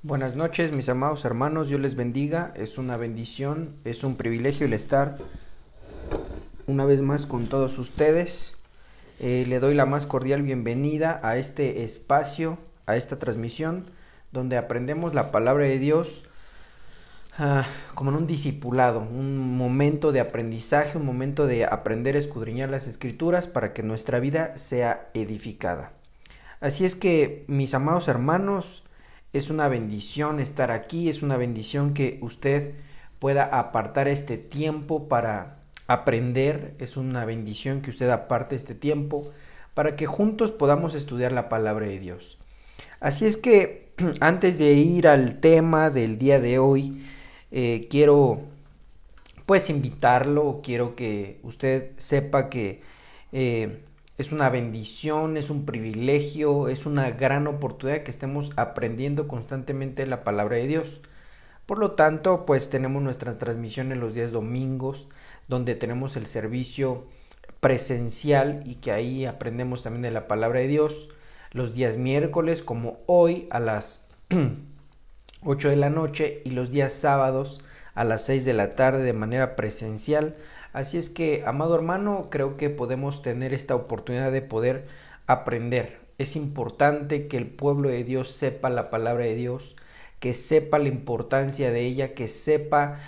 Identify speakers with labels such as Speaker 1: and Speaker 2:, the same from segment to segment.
Speaker 1: Buenas noches, mis amados hermanos, Dios les bendiga. Es una bendición, es un privilegio el estar una vez más con todos ustedes. Le doy la más cordial bienvenida a este espacio, a esta transmisión, donde aprendemos la palabra de Dios como en un discipulado, un momento de aprendizaje, un momento de aprender a escudriñar las escrituras para que nuestra vida sea edificada. Así es que, mis amados hermanos, es una bendición estar aquí, es una bendición que usted pueda apartar este tiempo para aprender, es una bendición que usted aparte este tiempo para que juntos podamos estudiar la palabra de Dios. Así es que antes de ir al tema del día de hoy, quiero pues invitarlo, quiero que usted sepa que es una bendición, es un privilegio, es una gran oportunidad que estemos aprendiendo constantemente la palabra de Dios. Por lo tanto, pues tenemos nuestras transmisiones los días domingos, donde tenemos el servicio presencial y que ahí aprendemos también de la palabra de Dios. Los días miércoles, como hoy, a las 8 de la noche, y los días sábados a las 6 de la tarde de manera presencial. Así es que, amado hermano, creo que podemos tener esta oportunidad de poder aprender. Es importante que el pueblo de Dios sepa la palabra de Dios, que sepa la importancia de ella, que sepa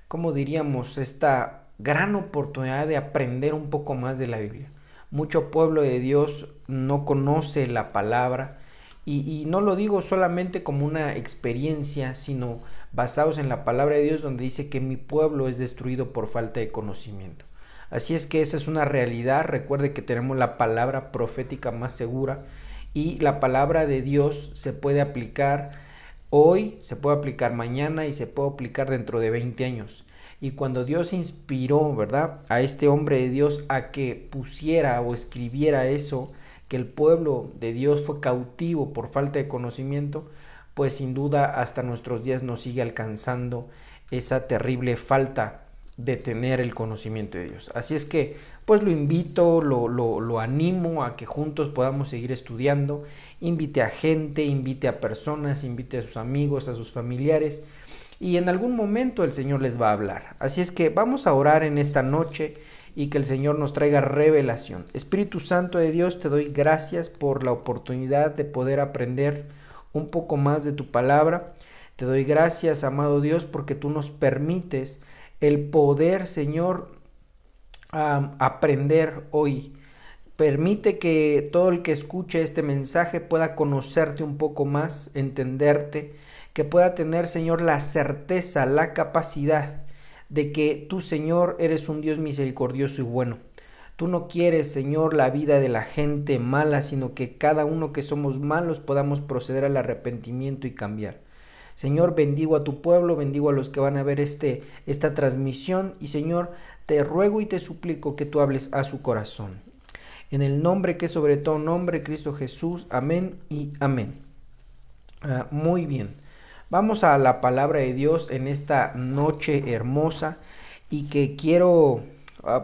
Speaker 1: ¿cómo diríamos? Esta gran oportunidad de aprender un poco más de la Biblia. Mucho pueblo de Dios no conoce la palabra y no lo digo solamente como una experiencia, sino basados en la palabra de Dios, donde dice que mi pueblo es destruido por falta de conocimiento. Así es que esa es una realidad. Recuerde que tenemos la palabra profética más segura y la palabra de Dios se puede aplicar hoy, se puede aplicar mañana y se puede aplicar dentro de 20 años. Y cuando Dios inspiró, ¿verdad?, a este hombre de Dios a que pusiera o escribiera eso, que el pueblo de Dios fue cautivo por falta de conocimiento, pues sin duda hasta nuestros días nos sigue alcanzando esa terrible falta de tener el conocimiento de Dios. Así es que pues lo invito, lo animo a que juntos podamos seguir estudiando. Invite a gente, invite a personas, invite a sus amigos, a sus familiares, y en algún momento el Señor les va a hablar. Así es que vamos a orar en esta noche y que el Señor nos traiga revelación. Espíritu Santo de Dios, te doy gracias por la oportunidad de poder aprender un poco más de tu palabra. Te doy gracias, amado Dios, porque tú nos permites el poder, Señor, aprender hoy. Permite que todo el que escuche este mensaje pueda conocerte un poco más, entenderte, que pueda tener, Señor, la certeza, la capacidad de que tú, Señor, eres un Dios misericordioso y bueno. Tú no quieres, Señor, la vida de la gente mala, sino que cada uno que somos malos podamos proceder al arrepentimiento y cambiar. Señor, bendigo a tu pueblo, bendigo a los que van a ver esta transmisión, y Señor, te ruego y te suplico que tú hables a su corazón. En el nombre que es sobre todo nombre, Cristo Jesús, amén y amén. Muy bien, vamos a la palabra de Dios en esta noche hermosa, y que quiero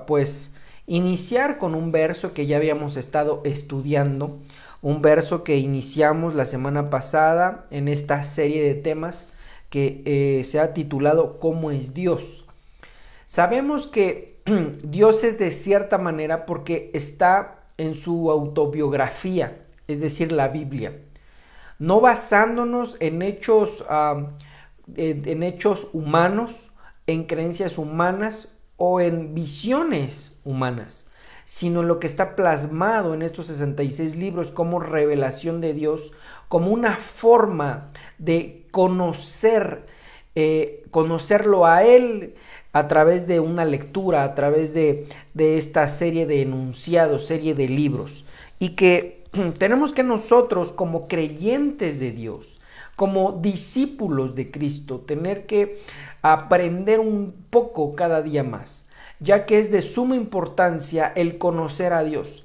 Speaker 1: pues iniciar con un verso que ya habíamos estado estudiando, un verso que iniciamos la semana pasada en esta serie de temas que se ha titulado ¿Cómo es Dios? Sabemos que Dios es de cierta manera porque está en su autobiografía, es decir, la Biblia, no basándonos en hechos humanos, en creencias humanas o en visiones humanas, sino en lo que está plasmado en estos 66 libros como revelación de Dios, como una forma de conocerlo a Él a través de una lectura, a través de esta serie de enunciados, serie de libros, y que tenemos que nosotros, como creyentes de Dios, como discípulos de Cristo, tener que aprender un poco cada día más, ya que es de suma importancia el conocer a Dios.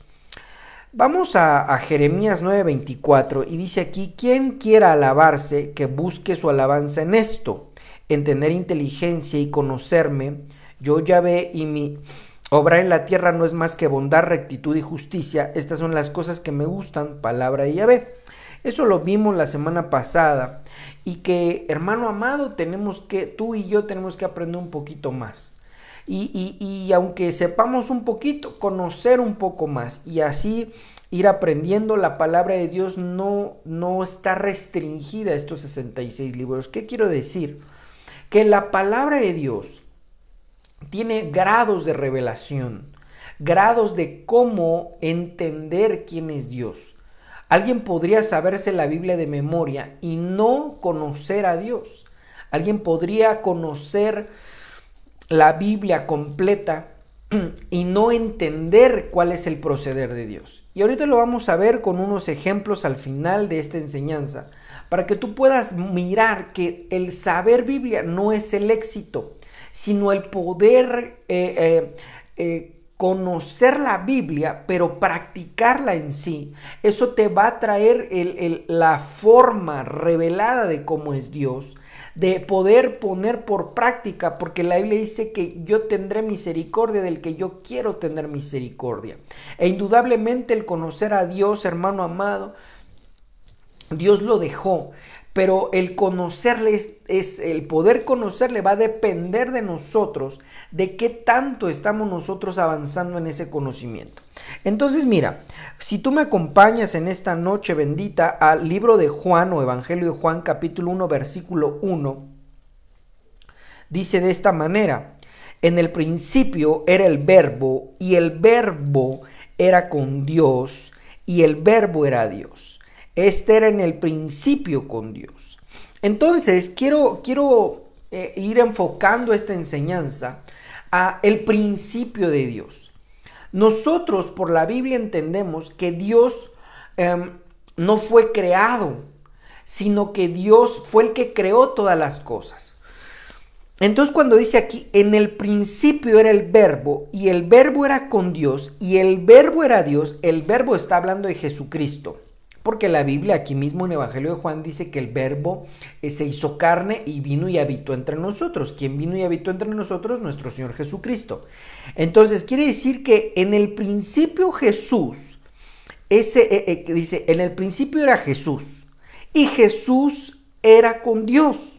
Speaker 1: Vamos a Jeremías 9:24, y dice aquí: quien quiera alabarse, que busque su alabanza en esto, en tener inteligencia y conocerme, yo Yahvé, y mi obrar en la tierra no es más que bondad, rectitud y justicia. Estas son las cosas que me gustan, palabra de Yahvé. Eso lo vimos la semana pasada y que, hermano amado, tú y yo tenemos que aprender un poquito más. Y aunque sepamos un poquito, conocer un poco más y así ir aprendiendo. La palabra de Dios no está restringida a estos 66 libros. ¿Qué quiero decir? Que la palabra de Dios tiene grados de revelación, grados de cómo entender quién es Dios. Alguien podría saberse la Biblia de memoria y no conocer a Dios. Alguien podría conocer la Biblia completa y no entender cuál es el proceder de Dios. Y ahorita lo vamos a ver con unos ejemplos al final de esta enseñanza, para que tú puedas mirar que el saber Biblia no es el éxito, sino el poder conocer la Biblia, pero practicarla en sí. Eso te va a traer la forma revelada de cómo es Dios, de poder poner por práctica, porque la Biblia dice que yo tendré misericordia del que yo quiero tener misericordia. E indudablemente el conocer a Dios, hermano amado, Dios lo dejó, pero el conocerle el poder conocerle va a depender de nosotros, de qué tanto estamos nosotros avanzando en ese conocimiento. Entonces mira, si tú me acompañas en esta noche bendita al libro de Juan o Evangelio de Juan capítulo 1 versículo 1, dice de esta manera: en el principio era el verbo y el verbo era con Dios y el verbo era Dios. Este era en el principio con Dios. Entonces quiero ir enfocando esta enseñanza a el principio de Dios. Nosotros por la Biblia entendemos que Dios no fue creado, sino que Dios fue el que creó todas las cosas. Entonces cuando dice aquí, en el principio era el verbo y el verbo era con Dios y el verbo era Dios, el verbo está hablando de Jesucristo. Porque la Biblia aquí mismo en el Evangelio de Juan dice que el verbo se hizo carne y vino y habitó entre nosotros. ¿Quién vino y habitó entre nosotros? Nuestro Señor Jesucristo. Entonces quiere decir que en el principio Jesús, dice, en el principio era Jesús y Jesús era con Dios.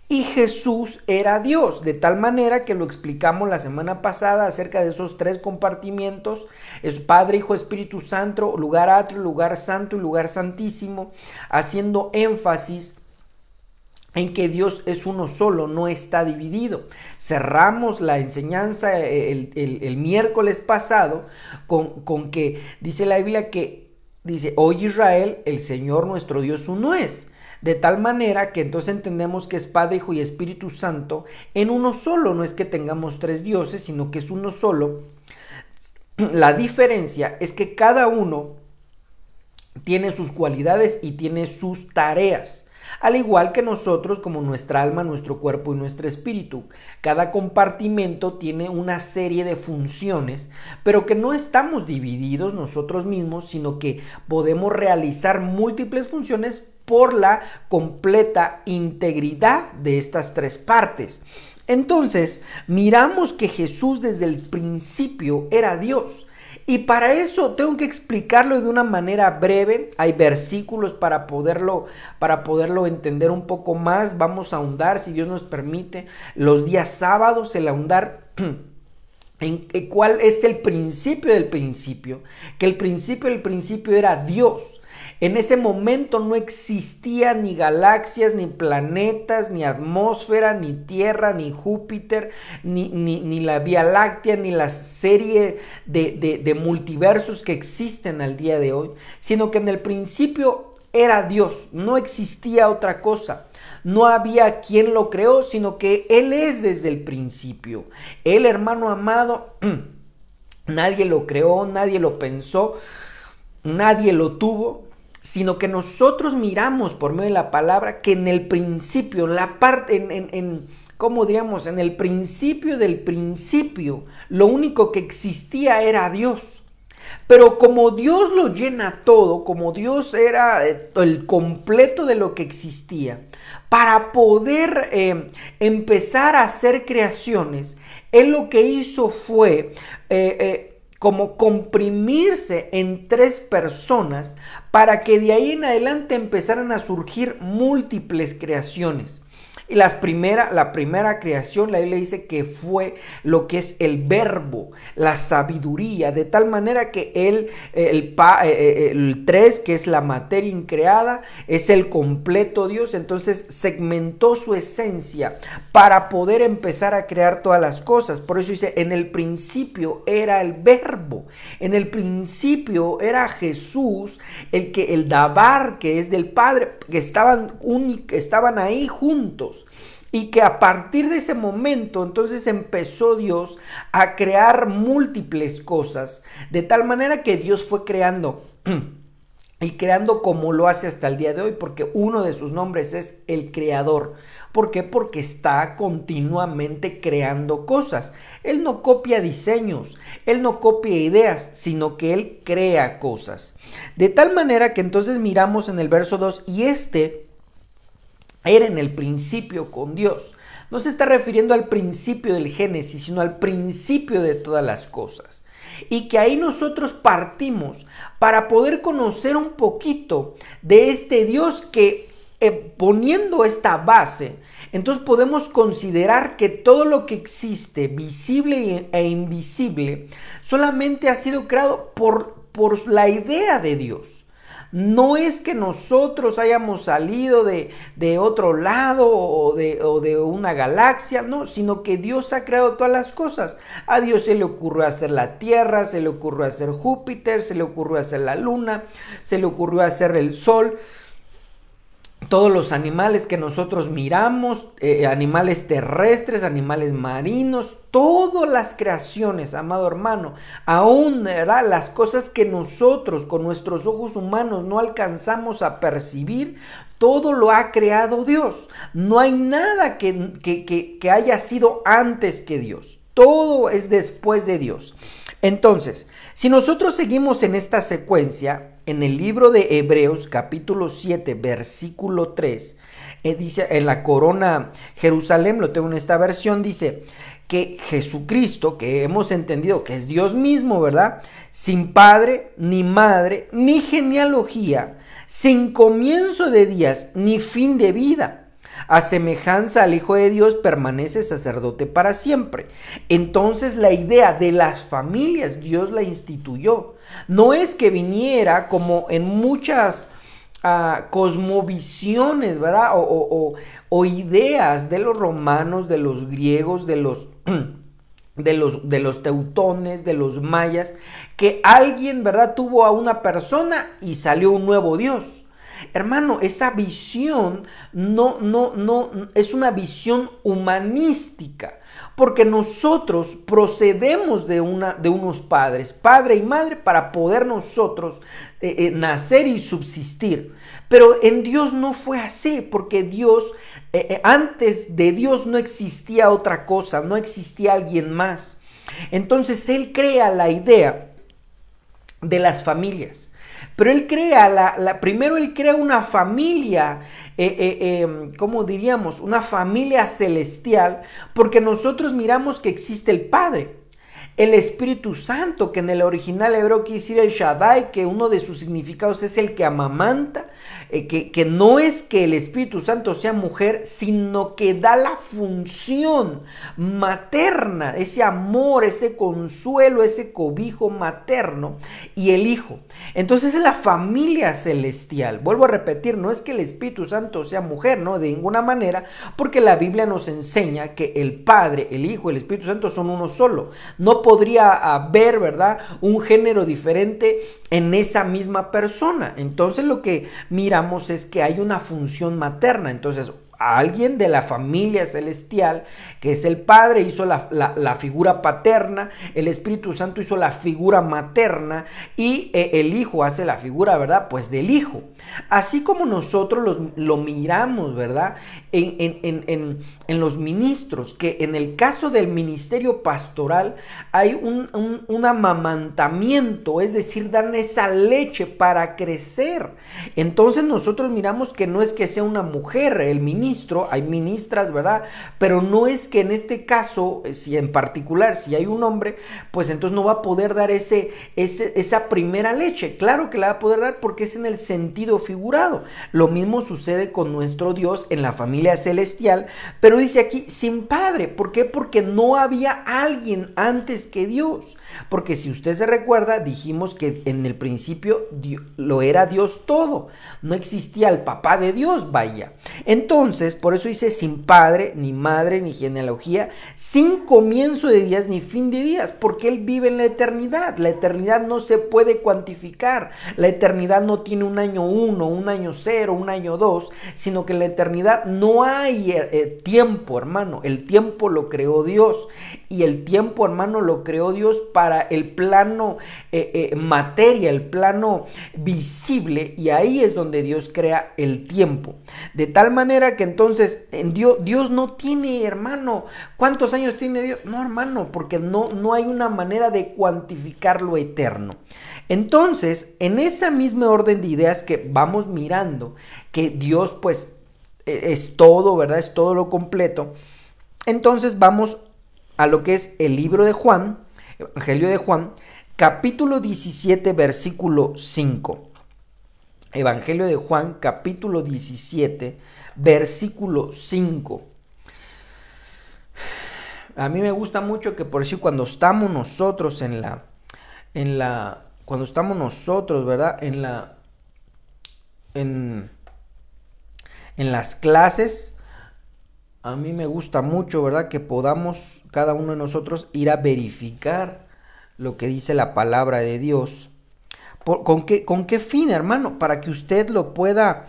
Speaker 1: Y Jesús era Dios, de tal manera que lo explicamos la semana pasada acerca de esos tres compartimientos: es Padre, Hijo, Espíritu Santo, lugar atrio, lugar santo y lugar santísimo, haciendo énfasis en que Dios es uno solo, no está dividido. Cerramos la enseñanza el miércoles pasado con que dice la Biblia que dice: oye Israel, el Señor nuestro Dios uno es. De tal manera que entonces entendemos que es Padre, Hijo y Espíritu Santo en uno solo. No es que tengamos tres dioses, sino que es uno solo. La diferencia es que cada uno tiene sus cualidades y tiene sus tareas. Al igual que nosotros, como nuestra alma, nuestro cuerpo y nuestro espíritu. Cada compartimento tiene una serie de funciones, pero que no estamos divididos nosotros mismos, sino que podemos realizar múltiples funciones por la completa integridad de estas tres partes. Entonces, miramos que Jesús desde el principio era Dios. Y para eso tengo que explicarlo de una manera breve. Hay versículos para poderlo entender un poco más. Vamos a ahondar, si Dios nos permite, los días sábados, el ahondar en cuál es el principio del principio. Que el principio del principio era Dios. En ese momento no existía ni galaxias, ni planetas, ni atmósfera, ni Tierra, ni Júpiter, ni la Vía Láctea, ni la serie de multiversos que existen al día de hoy, sino que en el principio era Dios, no existía otra cosa. No había quien lo creó, sino que Él es desde el principio. Él, hermano amado, nadie lo creó, nadie lo pensó, nadie lo tuvo, sino que nosotros miramos por medio de la palabra que en el principio, ¿cómo diríamos? En el principio del principio, lo único que existía era Dios. Pero como Dios lo llena todo, como Dios era el completo de lo que existía, para poder empezar a hacer creaciones, Él lo que hizo fue como comprimirse en 3 personas para que de ahí en adelante empezaran a surgir múltiples creaciones. Y la primera creación, la Biblia dice que fue lo que es el verbo, la sabiduría, de tal manera que el 3, que es la materia increada, es el completo Dios. Entonces segmentó su esencia para poder empezar a crear todas las cosas. Por eso dice, en el principio era el verbo, en el principio era Jesús, el Dabar, que es del Padre, que estaban ahí juntos. Y que a partir de ese momento entonces empezó Dios a crear múltiples cosas, de tal manera que Dios fue creando y creando como lo hace hasta el día de hoy, porque uno de sus nombres es el Creador. ¿Por qué? Porque está continuamente creando cosas. Él no copia diseños, Él no copia ideas, sino que Él crea cosas. De tal manera que entonces miramos en el verso 2, y era en el principio con Dios. No se está refiriendo al principio del Génesis, sino al principio de todas las cosas. Y que ahí nosotros partimos para poder conocer un poquito de este Dios que, poniendo esta base, entonces podemos considerar que todo lo que existe, visible e invisible, solamente ha sido creado por la idea de Dios. No es que nosotros hayamos salido de otro lado o de una galaxia, no, sino que Dios ha creado todas las cosas. A Dios se le ocurrió hacer la Tierra, se le ocurrió hacer Júpiter, se le ocurrió hacer la Luna, se le ocurrió hacer el Sol. Todos los animales que nosotros miramos, animales terrestres, animales marinos, todas las creaciones, amado hermano, aún, ¿verdad?, las cosas que nosotros con nuestros ojos humanos no alcanzamos a percibir, todo lo ha creado Dios. No hay nada que haya sido antes que Dios. Todo es después de Dios. Entonces, si nosotros seguimos en esta secuencia, en el libro de Hebreos capítulo 7 versículo 3, dice en la Corona Jerusalén, lo tengo en esta versión, dice que Jesucristo, que hemos entendido que es Dios mismo, ¿verdad?, sin padre, ni madre, ni genealogía, sin comienzo de días, ni fin de vida, a semejanza al Hijo de Dios, permanece sacerdote para siempre. Entonces la idea de las familias Dios la instituyó. No es que viniera como en muchas cosmovisiones, ¿verdad? O ideas de los romanos, de los griegos, de los teutones, de los mayas, que alguien, ¿verdad?, tuvo a una persona y salió un nuevo Dios. Hermano, esa visión no es una visión humanística, porque nosotros procedemos de unos padres, padre y madre, para poder nosotros nacer y subsistir. Pero en Dios no fue así, porque Dios, antes de Dios no existía otra cosa, no existía alguien más. Entonces Él crea la idea de las familias. Pero Él crea, primero Él crea una familia, ¿cómo diríamos? Una familia celestial, porque nosotros miramos que existe el Padre, el Espíritu Santo, que en el original hebreo quiere decir el Shaddai, que uno de sus significados es el que amamanta, que no es que el Espíritu Santo sea mujer, sino que da la función materna, ese amor, ese consuelo, ese cobijo materno, y el Hijo. Entonces es la familia celestial. Vuelvo a repetir, no es que el Espíritu Santo sea mujer, no, de ninguna manera, porque la Biblia nos enseña que el Padre, el Hijo y el Espíritu Santo son uno solo. No podría haber, ¿verdad?, un género diferente en esa misma persona. Entonces lo que miramos es que hay una función materna. Entonces alguien de la familia celestial, que es el Padre, hizo la figura paterna, el Espíritu Santo hizo la figura materna, y el Hijo hace la figura, ¿verdad?, pues del Hijo. Así como nosotros lo miramos, ¿verdad?, en los ministros, que en el caso del ministerio pastoral hay un amamantamiento, es decir, dan esa leche para crecer. Entonces nosotros miramos que no es que sea una mujer el ministro, ministro, hay ministras, ¿verdad? Pero no es que en este caso, si en particular, si hay un hombre, pues entonces no va a poder dar esa primera leche. Claro que la va a poder dar porque es en el sentido figurado. Lo mismo sucede con nuestro Dios en la familia celestial, pero dice aquí sin padre. ¿Por qué? Porque no había alguien antes que Dios. Porque si usted se recuerda, dijimos que en el principio lo era Dios todo. No existía el papá de Dios, vaya. Entonces, por eso dice sin padre, ni madre, ni genealogía, sin comienzo de días, ni fin de días, porque Él vive en la eternidad. La eternidad no se puede cuantificar. La eternidad no tiene un año 1, un año 0, un año 2, sino que en la eternidad no hay tiempo, hermano. El tiempo lo creó Dios. Y el tiempo, hermano, lo creó Dios para el plano materia, el plano visible, y ahí es donde Dios crea el tiempo. De tal manera que entonces Dios no tiene, hermano, ¿cuántos años tiene Dios? No, hermano, porque no hay una manera de cuantificar lo eterno. Entonces, en esa misma orden de ideas que vamos mirando, que Dios pues es todo, ¿verdad? Es todo lo completo. Entonces vamos a lo que es el libro de Juan, Evangelio de Juan, capítulo 17, versículo 5. Evangelio de Juan, capítulo 17, versículo 5. A mí me gusta mucho que por eso cuando estamos nosotros cuando estamos nosotros, ¿verdad? En las clases, a mí me gusta mucho, ¿verdad? Que podamos cada uno de nosotros ir a verificar lo que dice la palabra de Dios. ¿Con qué fin, hermano? Para que usted lo pueda,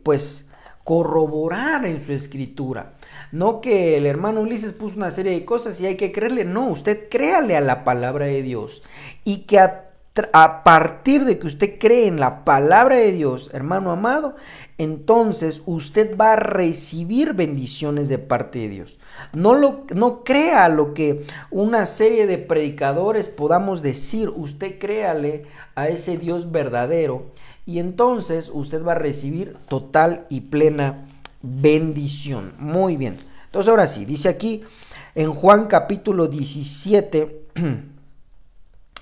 Speaker 1: pues, corroborar en su escritura. No que el hermano Ulises puso una serie de cosas y hay que creerle. No, usted créale a la palabra de Dios. Y que a partir de que usted cree en la palabra de Dios, hermano amado, entonces usted va a recibir bendiciones de parte de Dios. No crea lo que una serie de predicadores podamos decir. Usted créale a ese Dios verdadero y entonces usted va a recibir total y plena bendición. Muy bien. Entonces ahora sí, dice aquí en Juan capítulo 17,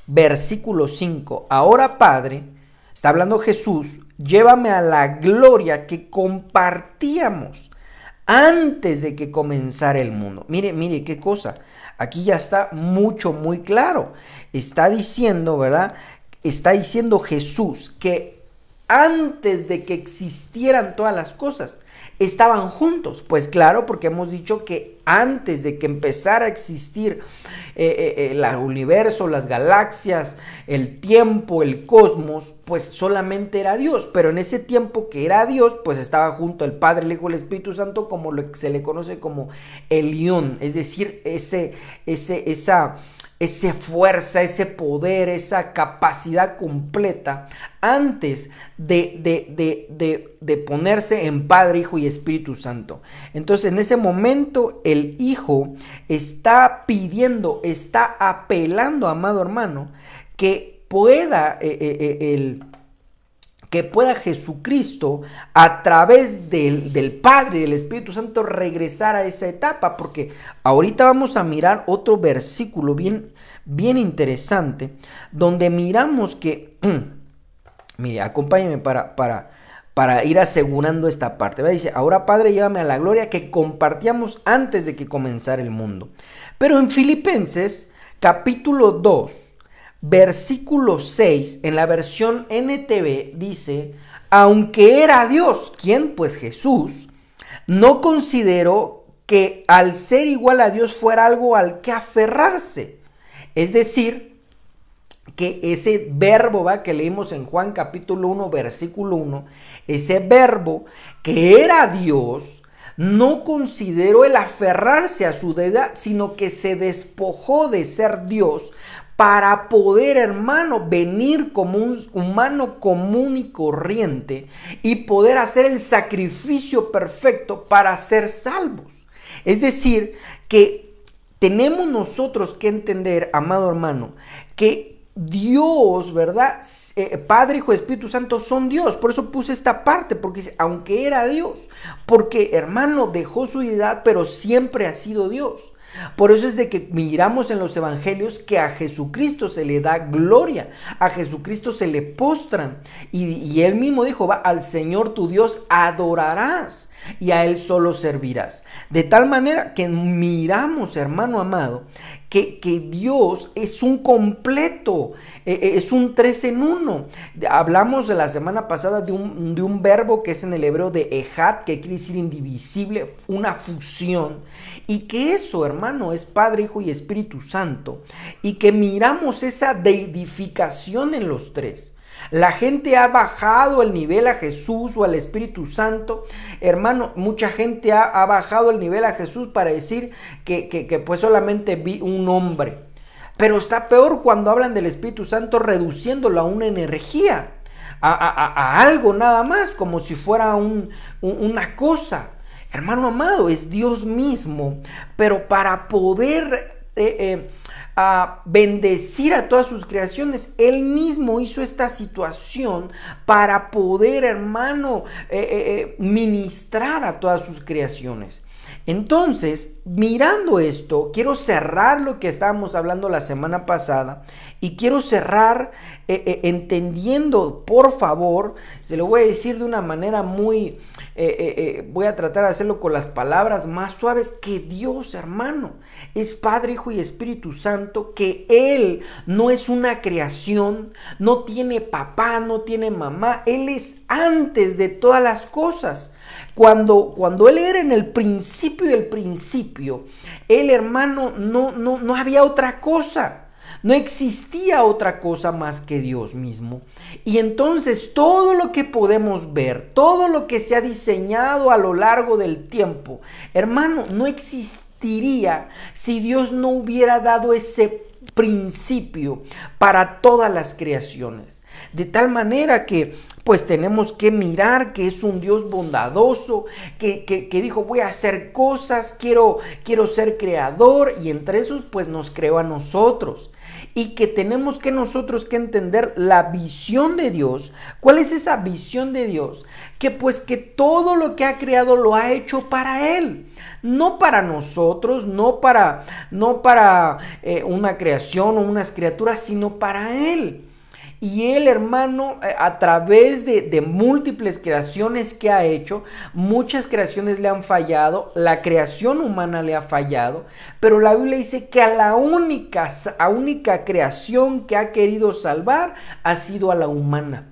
Speaker 1: versículo 5. Ahora, Padre, está hablando Jesús, llévame a la gloria que compartíamos antes de que comenzara el mundo. Mire qué cosa. Aquí ya está muy claro. Está diciendo, ¿verdad? Está diciendo Jesús que antes de que existieran todas las cosas, estaban juntos. Pues claro, porque hemos dicho que antes de que empezara a existir el universo, las galaxias, el tiempo, el cosmos, pues solamente era Dios. Pero en ese tiempo que era Dios, pues estaba junto el Padre, el Hijo y el Espíritu Santo, como lo que se le conoce como Elión, es decir, esa fuerza, ese poder, esa capacidad completa antes de ponerse en Padre, Hijo y Espíritu Santo. Entonces, en ese momento, el Hijo está pidiendo, está apelando, amado hermano, que pueda Jesucristo a través del Padre y del Espíritu Santo regresar a esa etapa, porque ahorita vamos a mirar otro versículo bien interesante, donde miramos que, mire, acompáñenme para ir asegurando esta parte, ¿verdad? Dice, ahora Padre, llévame a la gloria que compartíamos antes de que comenzara el mundo. Pero en Filipenses, capítulo 2, versículo 6, en la versión NTV, dice, aunque era Dios, ¿quién? Pues Jesús, no consideró que al ser igual a Dios fuera algo al que aferrarse. Es decir, que ese verbo, ¿va?, que leímos en Juan capítulo 1, versículo 1, ese verbo que era Dios, no consideró el aferrarse a su deidad, sino que se despojó de ser Dios para poder, hermano, venir como un humano común y corriente y poder hacer el sacrificio perfecto para ser salvos. Es decir, que tenemos nosotros que entender, amado hermano, que Dios, ¿verdad? Padre, Hijo, Espíritu Santo son Dios. Por eso puse esta parte, porque dice, aunque era Dios, porque hermano dejó su deidad, pero siempre ha sido Dios. Por eso es de que miramos en los evangelios que a Jesucristo se le da gloria, a Jesucristo se le postran. Y él mismo dijo, va, al Señor tu Dios adorarás y a él solo servirás. De tal manera que miramos, hermano amado, que Dios es un completo, es un 3 en 1. Hablamos de la semana pasada de un verbo que es en el hebreo de ejad, que quiere decir indivisible, una fusión, y que eso, hermano, es Padre, Hijo y Espíritu Santo, y que miramos esa deidificación en los tres. La gente ha bajado el nivel a Jesús o al Espíritu Santo. Hermano, mucha gente ha bajado el nivel a Jesús para decir que pues solamente vi un hombre. Pero está peor cuando hablan del Espíritu Santo reduciéndolo a una energía, a algo nada más, como si fuera una cosa. Hermano amado, es Dios mismo, pero para poder a bendecir a todas sus creaciones, él mismo hizo esta situación para poder, hermano, ministrar a todas sus creaciones. Entonces, mirando esto, quiero cerrar lo que estábamos hablando la semana pasada y quiero cerrar entendiendo, por favor, se lo voy a decir de una manera muy, voy a tratar de hacerlo con las palabras más suaves, que Dios, hermano, es Padre, Hijo y Espíritu Santo, que Él no es una creación, no tiene papá, no tiene mamá, Él es antes de todas las cosas. Cuando Él era en el principio del principio, Él, hermano, no había otra cosa. No existía otra cosa más que Dios mismo. Y entonces todo lo que podemos ver, todo lo que se ha diseñado a lo largo del tiempo, hermano, no existiría si Dios no hubiera dado ese principio para todas las creaciones. De tal manera que pues tenemos que mirar que es un Dios bondadoso, que dijo voy a hacer cosas, quiero ser creador, y entre esos pues nos creó a nosotros. Y que tenemos que nosotros que entender la visión de Dios. ¿Cuál es esa visión de Dios? Que pues que todo lo que ha creado lo ha hecho para Él. No para nosotros, no para una creación o unas criaturas, sino para Él. Y Él, hermano, a través de múltiples creaciones que ha hecho, muchas creaciones le han fallado, la creación humana le ha fallado, pero la Biblia dice que a la única creación que ha querido salvar ha sido a la humana.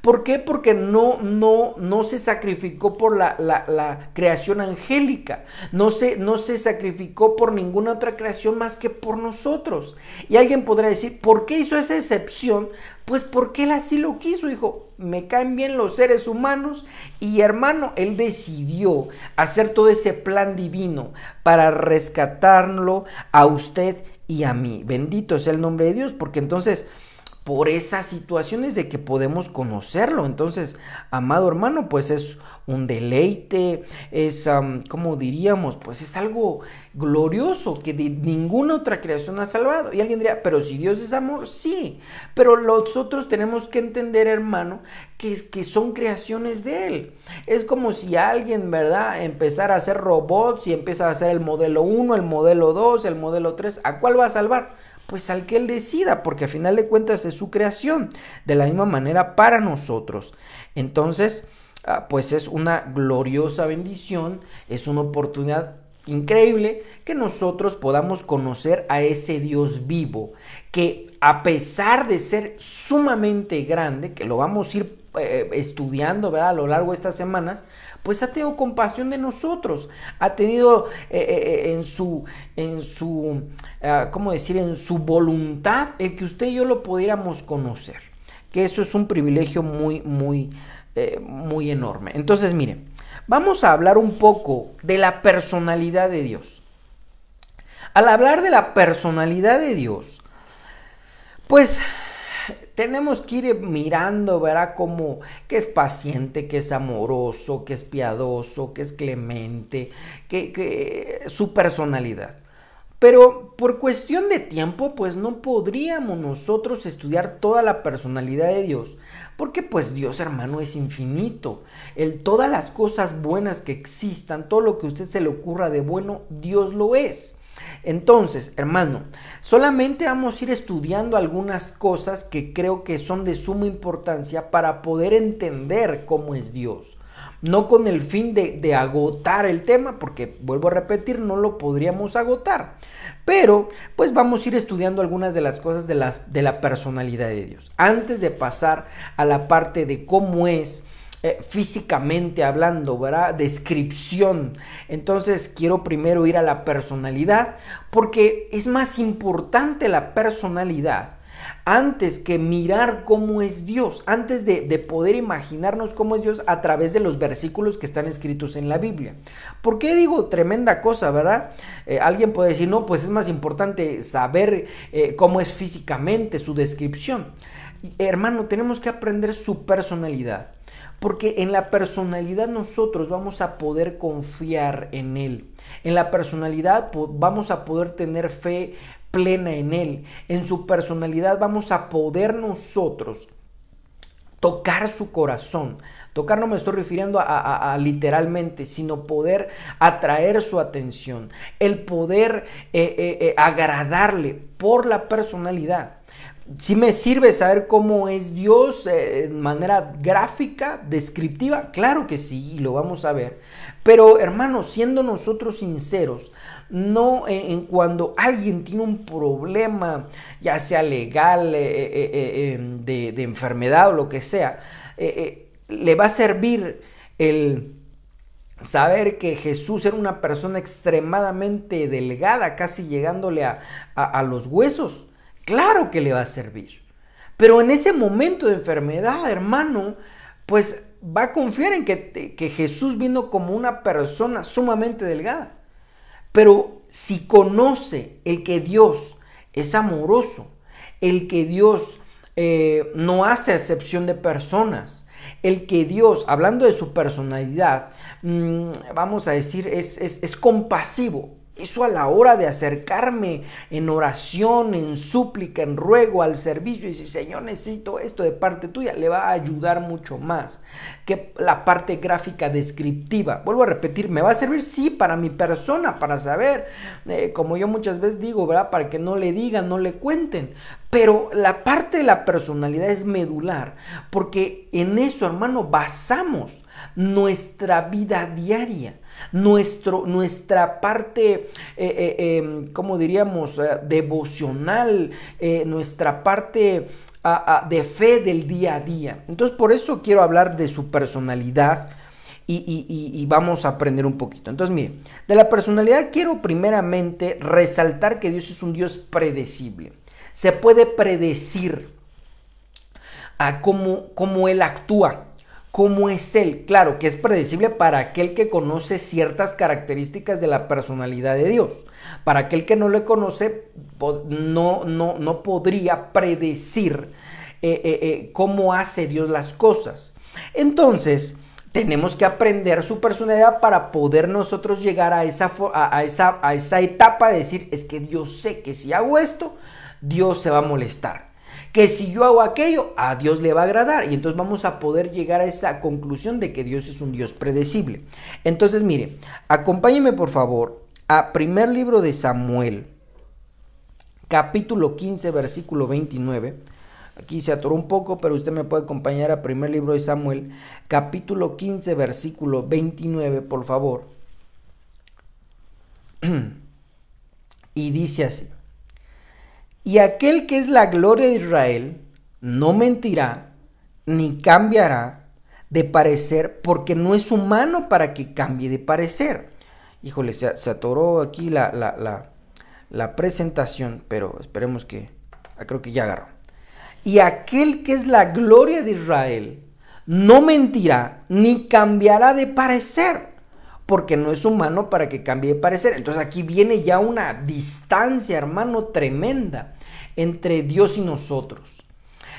Speaker 1: ¿Por qué? Porque no se sacrificó por la creación angélica, no se sacrificó por ninguna otra creación más que por nosotros. Y alguien podrá decir, ¿por qué hizo esa excepción? Pues porque Él así lo quiso, dijo, me caen bien los seres humanos, y hermano, Él decidió hacer todo ese plan divino para rescatarlo a usted y a mí. Bendito sea el nombre de Dios, porque entonces por esas situaciones de que podemos conocerlo. Entonces, amado hermano, pues es un deleite, es, ¿cómo diríamos? Pues es algo glorioso que de ninguna otra creación ha salvado. Y alguien diría, pero si Dios es amor, sí, pero nosotros tenemos que entender, hermano, que son creaciones de Él. Es como si alguien, ¿verdad?, empezara a hacer robots y empieza a hacer el modelo 1, el modelo 2, el modelo 3, ¿a cuál va a salvar? Pues al que Él decida, porque a final de cuentas es su creación, de la misma manera para nosotros. Entonces, pues es una gloriosa bendición, es una oportunidad increíble que nosotros podamos conocer a ese Dios vivo, que a pesar de ser sumamente grande, que lo vamos a ir estudiando, ¿verdad?, a lo largo de estas semanas, pues ha tenido compasión de nosotros, ha tenido en su voluntad el que usted y yo lo pudiéramos conocer, que eso es un privilegio muy enorme. Entonces, miren, vamos a hablar un poco de la personalidad de Dios. Al hablar de la personalidad de Dios, pues tenemos que ir mirando, ¿verdad?, como que es paciente, que es amoroso, que es piadoso, que es clemente, que su personalidad. Pero por cuestión de tiempo, pues no podríamos nosotros estudiar toda la personalidad de Dios, porque pues Dios, hermano, es infinito. Todas las cosas buenas que existan, todo lo que a usted se le ocurra de bueno, Dios lo es. Entonces, hermano, solamente vamos a ir estudiando algunas cosas que creo que son de suma importancia para poder entender cómo es Dios. No con el fin de agotar el tema, porque vuelvo a repetir, no lo podríamos agotar. Pero pues vamos a ir estudiando algunas de las cosas de la personalidad de Dios. Antes de pasar a la parte de cómo es físicamente hablando, ¿verdad? Descripción. Entonces quiero primero ir a la personalidad, porque es más importante la personalidad antes que mirar cómo es Dios, antes de poder imaginarnos cómo es Dios a través de los versículos que están escritos en la Biblia. ¿Por qué digo tremenda cosa, verdad? Alguien puede decir, no, pues es más importante saber cómo es físicamente, su descripción. Hermano, tenemos que aprender su personalidad, porque en la personalidad nosotros vamos a poder confiar en Él. En la personalidad vamos a poder tener fe plena en Él. En su personalidad vamos a poder nosotros tocar su corazón. Tocar no me estoy refiriendo a literalmente, sino poder atraer su atención. El poder agradarle por la personalidad. Si me sirve saber cómo es Dios de manera gráfica, descriptiva, claro que sí, y lo vamos a ver. Pero hermanos, siendo nosotros sinceros, no en cuando alguien tiene un problema, ya sea legal, de enfermedad o lo que sea, le va a servir el saber que Jesús era una persona extremadamente delgada, casi llegándole a los huesos. Claro que le va a servir. Pero en ese momento de enfermedad, hermano, pues va a confiar en que Jesús vino como una persona sumamente delgada. Pero si conoce el que Dios es amoroso, el que Dios no hace acepción de personas, el que Dios, hablando de su personalidad, vamos a decir, es compasivo. Eso a la hora de acercarme en oración, en súplica, en ruego, al servicio y decir, Señor, necesito esto de parte tuya, le va a ayudar mucho más que la parte gráfica descriptiva. Vuelvo a repetir, ¿me va a servir? Sí, para mi persona, para saber, como yo muchas veces digo, ¿verdad? Para que no le digan, no le cuenten. Pero la parte de la personalidad es medular, porque en eso, hermano, basamos nuestra vida diaria. Nuestra parte, ¿cómo diríamos? Devocional, nuestra parte de fe del día a día. Entonces, por eso quiero hablar de su personalidad y vamos a aprender un poquito. Entonces, mire, de la personalidad quiero primeramente resaltar que Dios es un Dios predecible. Se puede predecir a cómo Él actúa. ¿Cómo es Él? Claro que es predecible para aquel que conoce ciertas características de la personalidad de Dios. Para aquel que no le conoce, no podría predecir cómo hace Dios las cosas. Entonces, tenemos que aprender su personalidad para poder nosotros llegar a esa etapa de decir, es que yo sé que si hago esto, Dios se va a molestar. Que si yo hago aquello, a Dios le va a agradar. Y entonces vamos a poder llegar a esa conclusión de que Dios es un Dios predecible. Entonces, mire, acompáñeme por favor a primer libro de Samuel, capítulo 15, versículo 29. Aquí se atoró un poco, pero usted me puede acompañar a primer libro de Samuel, capítulo 15, versículo 29, por favor. Y dice así. Y aquel que es la gloria de Israel no mentirá ni cambiará de parecer, porque no es humano para que cambie de parecer. Híjole, se atoró aquí la presentación, pero esperemos que, creo que ya agarró. Y aquel que es la gloria de Israel no mentirá ni cambiará de parecer, porque no es humano para que cambie de parecer. Entonces aquí viene ya una distancia, hermano, tremenda entre Dios y nosotros.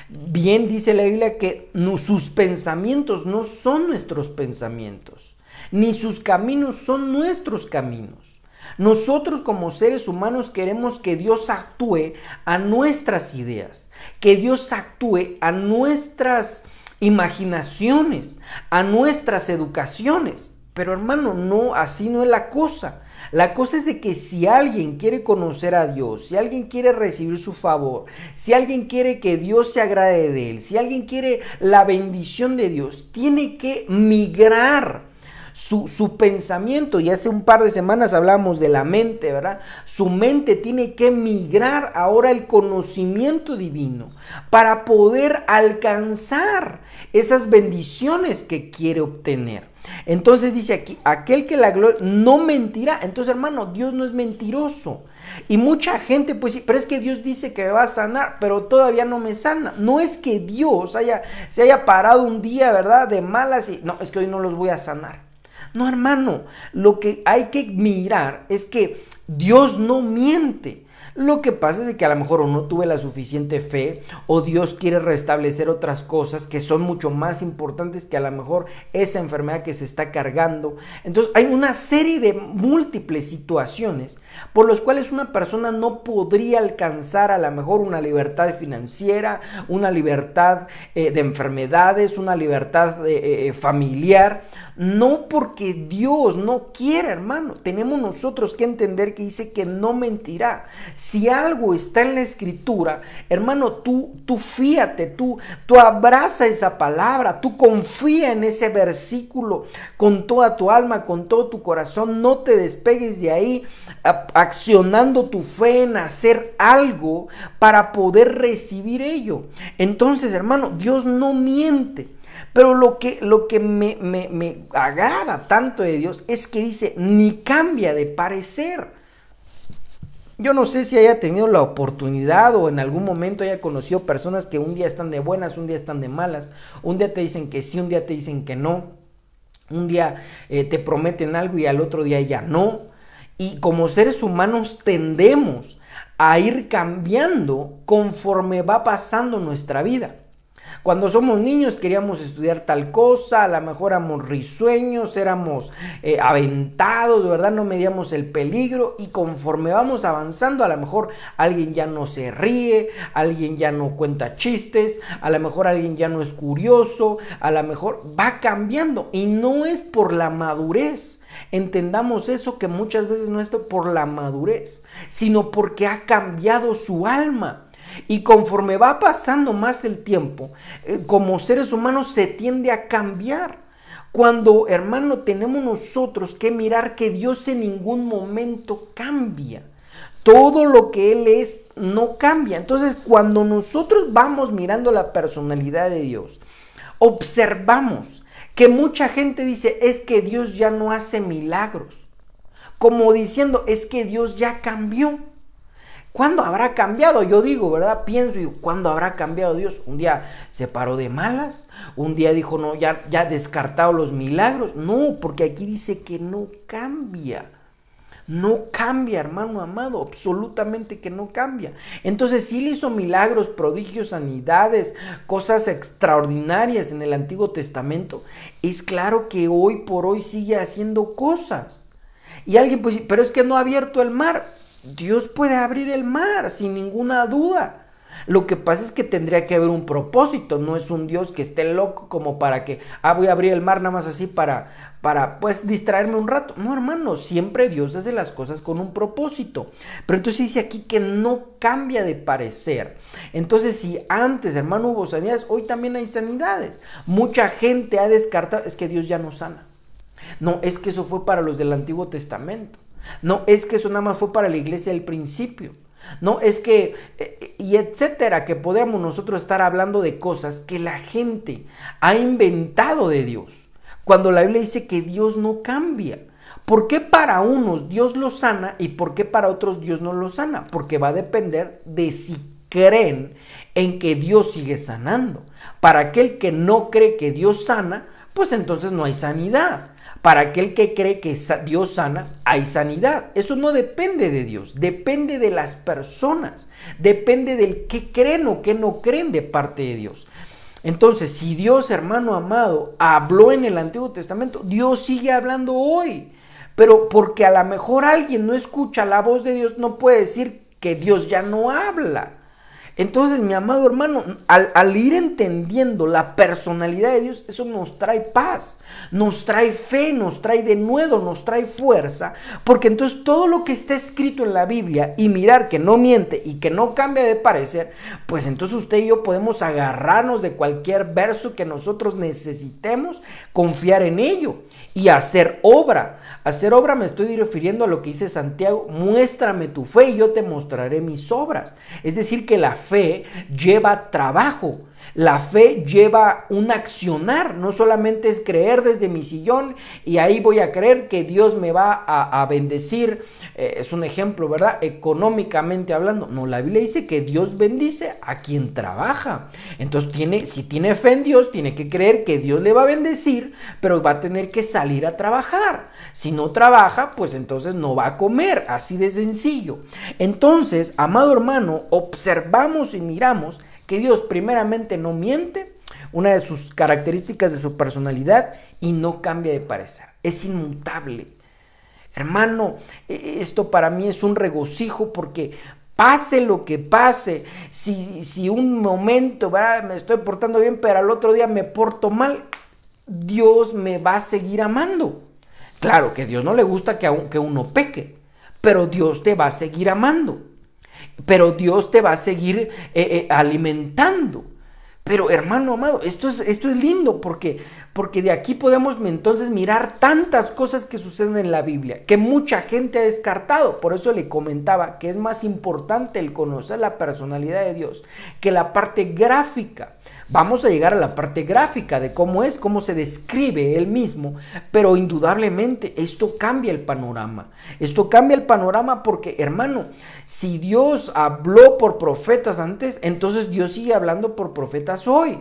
Speaker 1: Bien dice la Biblia que sus pensamientos no son nuestros pensamientos, ni sus caminos son nuestros caminos. Nosotros como seres humanos queremos que Dios actúe a nuestras ideas, que Dios actúe a nuestras imaginaciones, a nuestras educaciones. Pero hermano, no, así no es la cosa. La cosa es de que si alguien quiere conocer a Dios, si alguien quiere recibir su favor, si alguien quiere que Dios se agrade de él, si alguien quiere la bendición de Dios, tiene que migrar su pensamiento. Y hace un par de semanas hablamos de la mente, ¿verdad? Su mente tiene que migrar ahora el conocimiento divino para poder alcanzar esas bendiciones que quiere obtener. Entonces dice aquí, aquel que la gloria no mentirá. Entonces, hermano, Dios no es mentiroso. Y mucha gente pues sí, pero es que Dios dice que me va a sanar, pero todavía no me sana. No es que Dios se haya parado un día, ¿verdad?, de malas y no, es que hoy no los voy a sanar. No, hermano, lo que hay que mirar es que Dios no miente. Lo que pasa es que a lo mejor o no tuve la suficiente fe, o Dios quiere restablecer otras cosas que son mucho más importantes que a lo mejor esa enfermedad que se está cargando. Entonces hay una serie de múltiples situaciones por las cuales una persona no podría alcanzar a lo mejor una libertad financiera, una libertad de enfermedades, una libertad familiar. No porque Dios no quiera, hermano. Tenemos nosotros que entender que dice que no mentirá. Si algo está en la escritura, hermano, tú fíate, tú abraza esa palabra, tú confía en ese versículo con toda tu alma, con todo tu corazón. No te despegues de ahí, accionando tu fe en hacer algo para poder recibir ello. Entonces, hermano, Dios no miente. Pero lo que me agrada tanto de Dios es que dice, ni cambia de parecer. Yo no sé si haya tenido la oportunidad o en algún momento haya conocido personas que un día están de buenas, un día están de malas, un día te dicen que sí, un día te dicen que no, un día te prometen algo y al otro día ya no. Y como seres humanos tendemos a ir cambiando conforme va pasando nuestra vida. Cuando somos niños queríamos estudiar tal cosa, a lo mejor éramos risueños, éramos aventados, ¿verdad? No medíamos el peligro y conforme vamos avanzando a lo mejor alguien ya no se ríe, alguien ya no cuenta chistes, a lo mejor alguien ya no es curioso, a lo mejor va cambiando y no es por la madurez. Entendamos eso, que muchas veces no es por la madurez, sino porque ha cambiado su alma. Y conforme va pasando más el tiempo, como seres humanos se tiende a cambiar. Cuando, hermano, tenemos nosotros que mirar que Dios en ningún momento cambia. Todo lo que Él es no cambia. Entonces, cuando nosotros vamos mirando la personalidad de Dios, observamos que mucha gente dice, es que Dios ya no hace milagros. Como diciendo, es que Dios ya cambió. ¿Cuándo habrá cambiado? Yo digo, ¿verdad? Pienso y digo, ¿cuándo habrá cambiado Dios? Un día se paró de malas, un día dijo, no, ya descartado los milagros. No, porque aquí dice que no cambia. No cambia, hermano amado, absolutamente que no cambia. Entonces, si Él hizo milagros, prodigios, sanidades, cosas extraordinarias en el Antiguo Testamento, es claro que hoy por hoy sigue haciendo cosas. Y alguien puede decir, pero es que no ha abierto el mar. Dios puede abrir el mar sin ninguna duda. Lo que pasa es que tendría que haber un propósito. No es un Dios que esté loco como para que, voy a abrir el mar nada más así para pues distraerme un rato. No, hermano, siempre Dios hace las cosas con un propósito. Pero entonces dice aquí que no cambia de parecer. Entonces, si antes, hermano, hubo sanidades, hoy también hay sanidades. Mucha gente ha descartado, es que Dios ya no sana. No, es que eso fue para los del Antiguo Testamento. No, es que eso nada más fue para la iglesia del principio. No, es que, y etcétera, que podríamos nosotros estar hablando de cosas que la gente ha inventado de Dios. Cuando la Biblia dice que Dios no cambia. ¿Por qué para unos Dios los sana y por qué para otros Dios no los sana? Porque va a depender de si creen en que Dios sigue sanando. Para aquel que no cree que Dios sana, pues entonces no hay sanidad. Para aquel que cree que Dios sana, hay sanidad. Eso no depende de Dios, depende de las personas, depende del que creen o que no creen de parte de Dios. Entonces, si Dios, hermano amado, habló en el Antiguo Testamento, Dios sigue hablando hoy. Pero porque a lo mejor alguien no escucha la voz de Dios, no puede decir que Dios ya no habla. Entonces, mi amado hermano, al ir entendiendo la personalidad de Dios, eso nos trae paz, nos trae fe, nos trae denuedo, nos trae fuerza, porque entonces todo lo que está escrito en la Biblia y mirar que no miente y que no cambia de parecer, pues entonces usted y yo podemos agarrarnos de cualquier verso que nosotros necesitemos, confiar en ello y hacer obra. Hacer obra me estoy refiriendo a lo que dice Santiago: muéstrame tu fe y yo te mostraré mis obras. Es decir, que la fe lleva trabajo, la fe lleva un accionar, no solamente es creer desde mi sillón y ahí voy a creer que Dios me va a bendecir, es un ejemplo, ¿verdad? Económicamente hablando. No, la Biblia dice que Dios bendice a quien trabaja. Entonces si tiene fe en Dios, tiene que creer que Dios le va a bendecir, pero va a tener que salir a trabajar. Si no trabaja, pues entonces no va a comer, así de sencillo. Entonces, amado hermano, observamos y miramos que Dios primeramente no miente, una de sus características de su personalidad, y no cambia de parecer, es inmutable. Hermano, esto para mí es un regocijo, porque pase lo que pase, si un momento, ¿verdad?, me estoy portando bien, pero al otro día me porto mal, Dios me va a seguir amando. Claro que a Dios no le gusta que uno peque, pero Dios te va a seguir amando. Pero Dios te va a seguir alimentando. Pero hermano amado, esto es lindo, porque de aquí podemos entonces mirar tantas cosas que suceden en la Biblia, que mucha gente ha descartado. Por eso le comentaba que es más importante el conocer la personalidad de Dios que la parte gráfica. Vamos a llegar a la parte gráfica de cómo se describe él mismo, pero indudablemente esto cambia el panorama. Esto cambia el panorama porque, hermano, si Dios habló por profetas antes, entonces Dios sigue hablando por profetas hoy.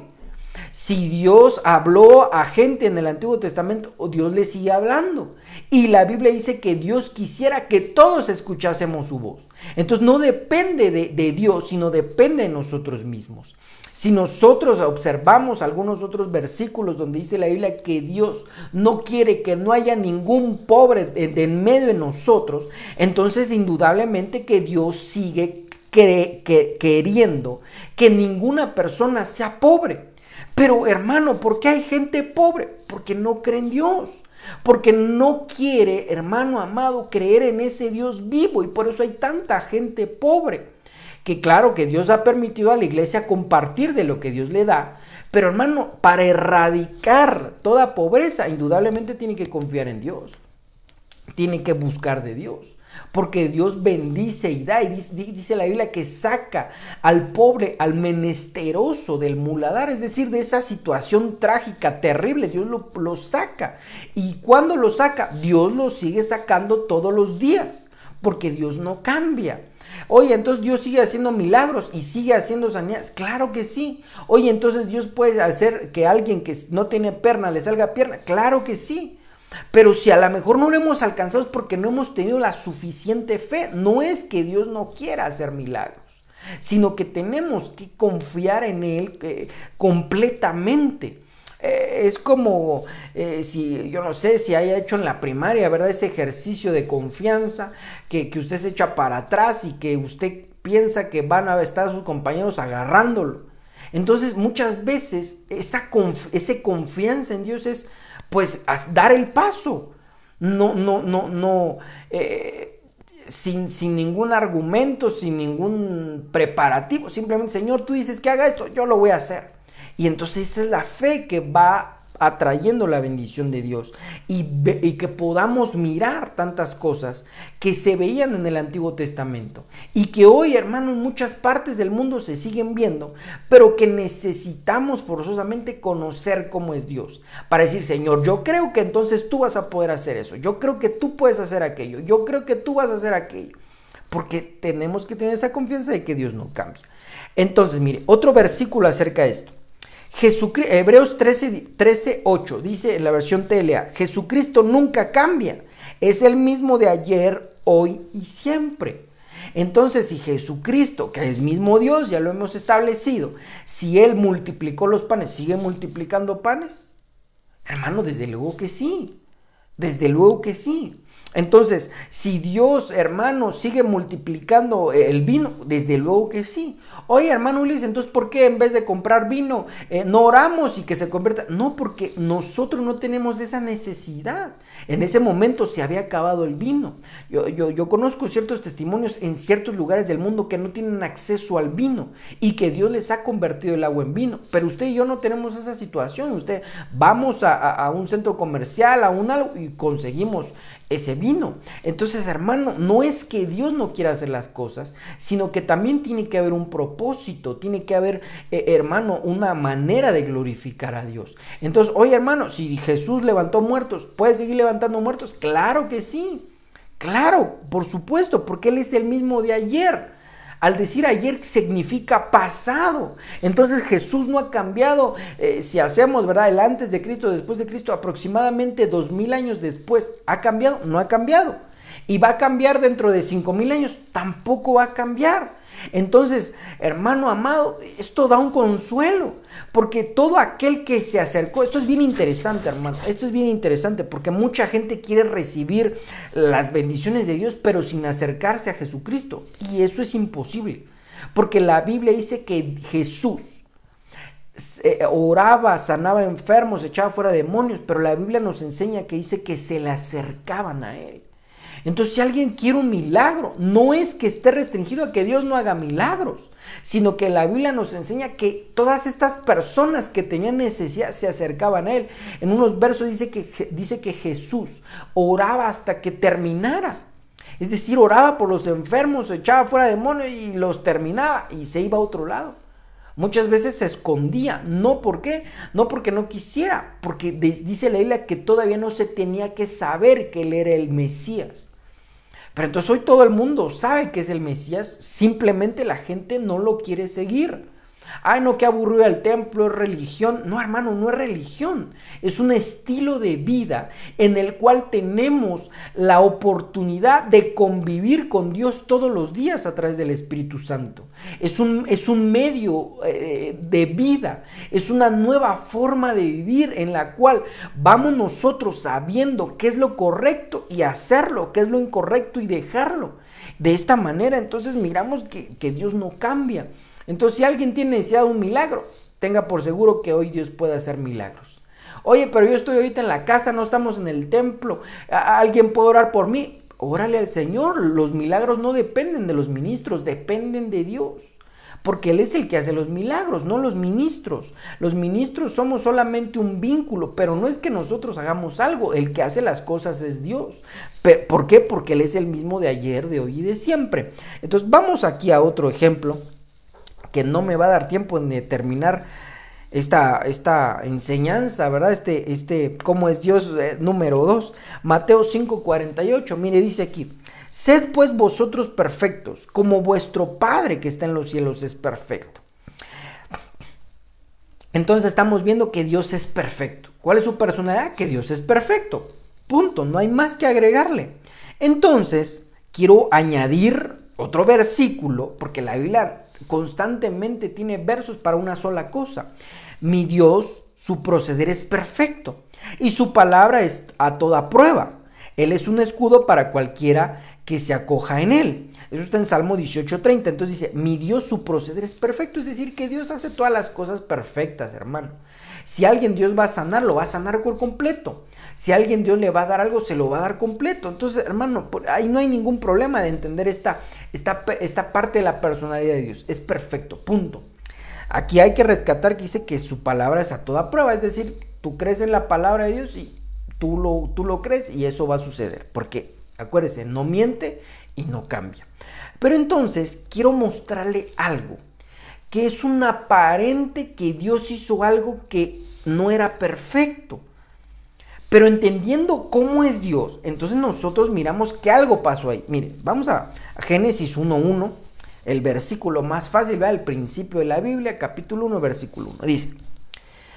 Speaker 1: Si Dios habló a gente en el Antiguo Testamento, Dios le sigue hablando. Y la Biblia dice que Dios quisiera que todos escuchásemos su voz. Entonces no depende de Dios, sino depende de nosotros mismos. Si nosotros observamos algunos otros versículos donde dice la Biblia que Dios no quiere que no haya ningún pobre en medio de nosotros, entonces indudablemente que Dios sigue queriendo que ninguna persona sea pobre. Pero hermano, ¿por qué hay gente pobre? Porque no cree en Dios. Porque no quiere, hermano amado, creer en ese Dios vivo, y por eso hay tanta gente pobre. Que claro que Dios ha permitido a la iglesia compartir de lo que Dios le da, pero hermano, para erradicar toda pobreza, indudablemente tiene que confiar en Dios, tiene que buscar de Dios, porque Dios bendice y da, y dice la Biblia que saca al pobre, al menesteroso del muladar, es decir, de esa situación trágica, terrible. Dios lo saca, y cuando lo saca, Dios lo sigue sacando todos los días, porque Dios no cambia. Oye, entonces Dios sigue haciendo milagros y sigue haciendo sanidades. Claro que sí. Oye, entonces Dios puede hacer que alguien que no tiene pierna le salga pierna. Claro que sí. Pero si a lo mejor no lo hemos alcanzado es porque no hemos tenido la suficiente fe. No es que Dios no quiera hacer milagros, sino que tenemos que confiar en Él completamente. Es como si, yo no sé, si haya hecho en la primaria, ¿verdad?, ese ejercicio de confianza que usted se echa para atrás y que usted piensa que van a estar sus compañeros agarrándolo. Entonces muchas veces esa confianza en Dios es pues dar el paso, sin ningún argumento, sin ningún preparativo, simplemente: Señor, tú dices que haga esto, yo lo voy a hacer. Y entonces esa es la fe que va atrayendo la bendición de Dios, y que podamos mirar tantas cosas que se veían en el Antiguo Testamento y que hoy, hermano, en muchas partes del mundo se siguen viendo, pero que necesitamos forzosamente conocer cómo es Dios para decir: Señor, yo creo que entonces tú vas a poder hacer eso, yo creo que tú puedes hacer aquello, yo creo que tú vas a hacer aquello, porque tenemos que tener esa confianza de que Dios no cambia. Entonces, mire, otro versículo acerca de esto. Hebreos 13:8 dice en la versión TLA: Jesucristo nunca cambia, es el mismo de ayer, hoy y siempre. Entonces, si Jesucristo, que es mismo Dios, ya lo hemos establecido, si Él multiplicó los panes, ¿sigue multiplicando panes? Hermano, desde luego que sí. Desde luego que sí. Entonces, si Dios, hermano, sigue multiplicando el vino, desde luego que sí. Oye, hermano Ulises, entonces, ¿por qué en vez de comprar vino no oramos y que se convierta? No, porque nosotros no tenemos esa necesidad. En ese momento se había acabado el vino. Yo conozco ciertos testimonios en ciertos lugares del mundo que no tienen acceso al vino y que Dios les ha convertido el agua en vino. Pero usted y yo no tenemos esa situación. Usted, vamos a un centro comercial, a un algo y conseguimos ese vino. Entonces, hermano, no es que Dios no quiera hacer las cosas, sino que también tiene que haber un propósito, tiene que haber, hermano, una manera de glorificar a Dios. Entonces, oye, hermano, si Jesús levantó muertos, ¿puede seguir levantando muertos? Claro que sí, claro, por supuesto, porque Él es el mismo de ayer. Al decir ayer significa pasado. Entonces Jesús no ha cambiado. Si hacemos, ¿verdad?, el antes de Cristo, después de Cristo, aproximadamente 2000 años después, ¿ha cambiado? No ha cambiado. ¿Y va a cambiar dentro de 5000 años? Tampoco va a cambiar. Entonces, hermano amado, esto da un consuelo, porque todo aquel que se acercó, esto es bien interesante, hermano, esto es bien interesante, porque mucha gente quiere recibir las bendiciones de Dios, pero sin acercarse a Jesucristo, y eso es imposible, porque la Biblia dice que Jesús oraba, sanaba enfermos, echaba fuera demonios, pero la Biblia nos enseña que dice que se le acercaban a Él. Entonces, si alguien quiere un milagro, no es que esté restringido a que Dios no haga milagros, sino que la Biblia nos enseña que todas estas personas que tenían necesidad se acercaban a Él. En unos versos dice que Jesús oraba hasta que terminara. Es decir, oraba por los enfermos, echaba fuera demonios y los terminaba y se iba a otro lado. Muchas veces se escondía. ¿No por qué? No porque no quisiera, porque dice la Biblia que todavía no se tenía que saber que Él era el Mesías. Pero entonces hoy todo el mundo sabe que es el Mesías, simplemente la gente no lo quiere seguir. Ay, no, qué aburrido el templo, es religión. No, hermano, no es religión. Es un estilo de vida en el cual tenemos la oportunidad de convivir con Dios todos los días a través del Espíritu Santo. Es un medio de vida, es una nueva forma de vivir en la cual vamos nosotros sabiendo qué es lo correcto y hacerlo, qué es lo incorrecto y dejarlo. De esta manera, entonces miramos que Dios no cambia. Entonces, si alguien tiene necesidad de un milagro, tenga por seguro que hoy Dios puede hacer milagros. Oye, pero yo estoy ahorita en la casa, no estamos en el templo, ¿alguien puede orar por mí? Órale al Señor. Los milagros no dependen de los ministros, dependen de Dios, porque Él es el que hace los milagros, no los ministros. Los ministros somos solamente un vínculo, pero no es que nosotros hagamos algo, el que hace las cosas es Dios. ¿Por qué? Porque Él es el mismo de ayer, de hoy y de siempre. Entonces, vamos aquí a otro ejemplo, que no me va a dar tiempo de terminar esta enseñanza, ¿verdad? ¿Cómo es Dios? Número 2, Mateo 5:48, mire, dice aquí: sed pues vosotros perfectos, como vuestro Padre que está en los cielos es perfecto. Entonces estamos viendo que Dios es perfecto. ¿Cuál es su personalidad? Que Dios es perfecto. Punto, no hay más que agregarle. Entonces, quiero añadir otro versículo, porque la Biblia constantemente tiene versos para una sola cosa. Mi Dios, su proceder es perfecto y su palabra es a toda prueba. Él es un escudo para cualquiera que se acoja en él. Eso está en Salmo 18:30. Entonces dice, mi Dios, su proceder es perfecto. Es decir, que Dios hace todas las cosas perfectas, hermano. Si a alguien Dios va a sanar, lo va a sanar por completo. Si a alguien Dios le va a dar algo, se lo va a dar completo. Entonces, hermano, ahí no hay ningún problema de entender esta parte de la personalidad de Dios. Es perfecto, punto. Aquí hay que rescatar que dice que su palabra es a toda prueba. Es decir, tú crees en la palabra de Dios y tú lo crees y eso va a suceder. Porque, acuérdese, no miente y no cambia. Pero entonces, quiero mostrarle algo. Que es un aparente que Dios hizo algo que no era perfecto. Pero entendiendo cómo es Dios, entonces nosotros miramos que algo pasó ahí. Miren, vamos a Génesis 1:1, el versículo más fácil, ¿verdad? El principio de la Biblia, capítulo 1, versículo 1. Dice,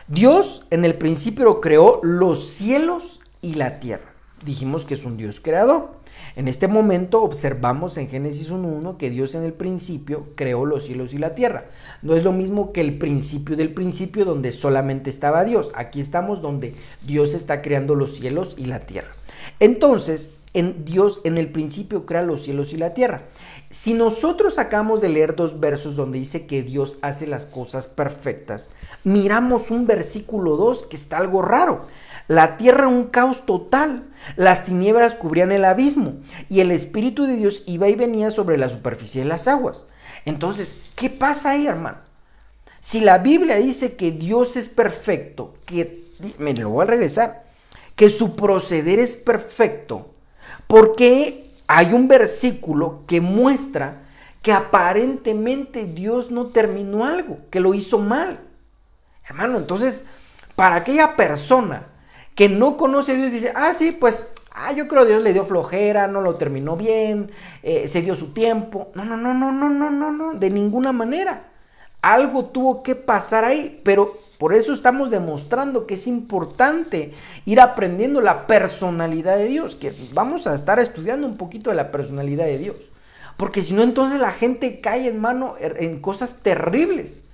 Speaker 1: Dios en el principio creó los cielos y la tierra. dijimos que es un Dios creador. En este momento observamos en Génesis 1:1 que Dios en el principio creó los cielos y la tierra. No es lo mismo que el principio del principio donde solamente estaba Dios. Aquí estamos donde Dios está creando los cielos y la tierra. Entonces, Dios en el principio crea los cielos y la tierra. Si nosotros acabamos de leer 2 versos donde dice que Dios hace las cosas perfectas, miramos un versículo 2 que está algo raro. La tierra un caos total, las tinieblas cubrían el abismo y el Espíritu de Dios iba y venía sobre la superficie de las aguas. Entonces, ¿qué pasa ahí, hermano? Si la Biblia dice que Dios es perfecto, me lo voy a regresar, que su proceder es perfecto, ¿por qué hay un versículo que muestra que aparentemente Dios no terminó algo, que lo hizo mal? Hermano, entonces, para aquella persona que no conoce a Dios, dice, sí, pues, yo creo que Dios le dio flojera, no lo terminó bien, se dio su tiempo. No, de ninguna manera. Algo tuvo que pasar ahí, pero por eso estamos demostrando que es importante ir aprendiendo la personalidad de Dios, que vamos a estar estudiando un poquito de la personalidad de Dios, porque si no, entonces la gente cae en cosas terribles.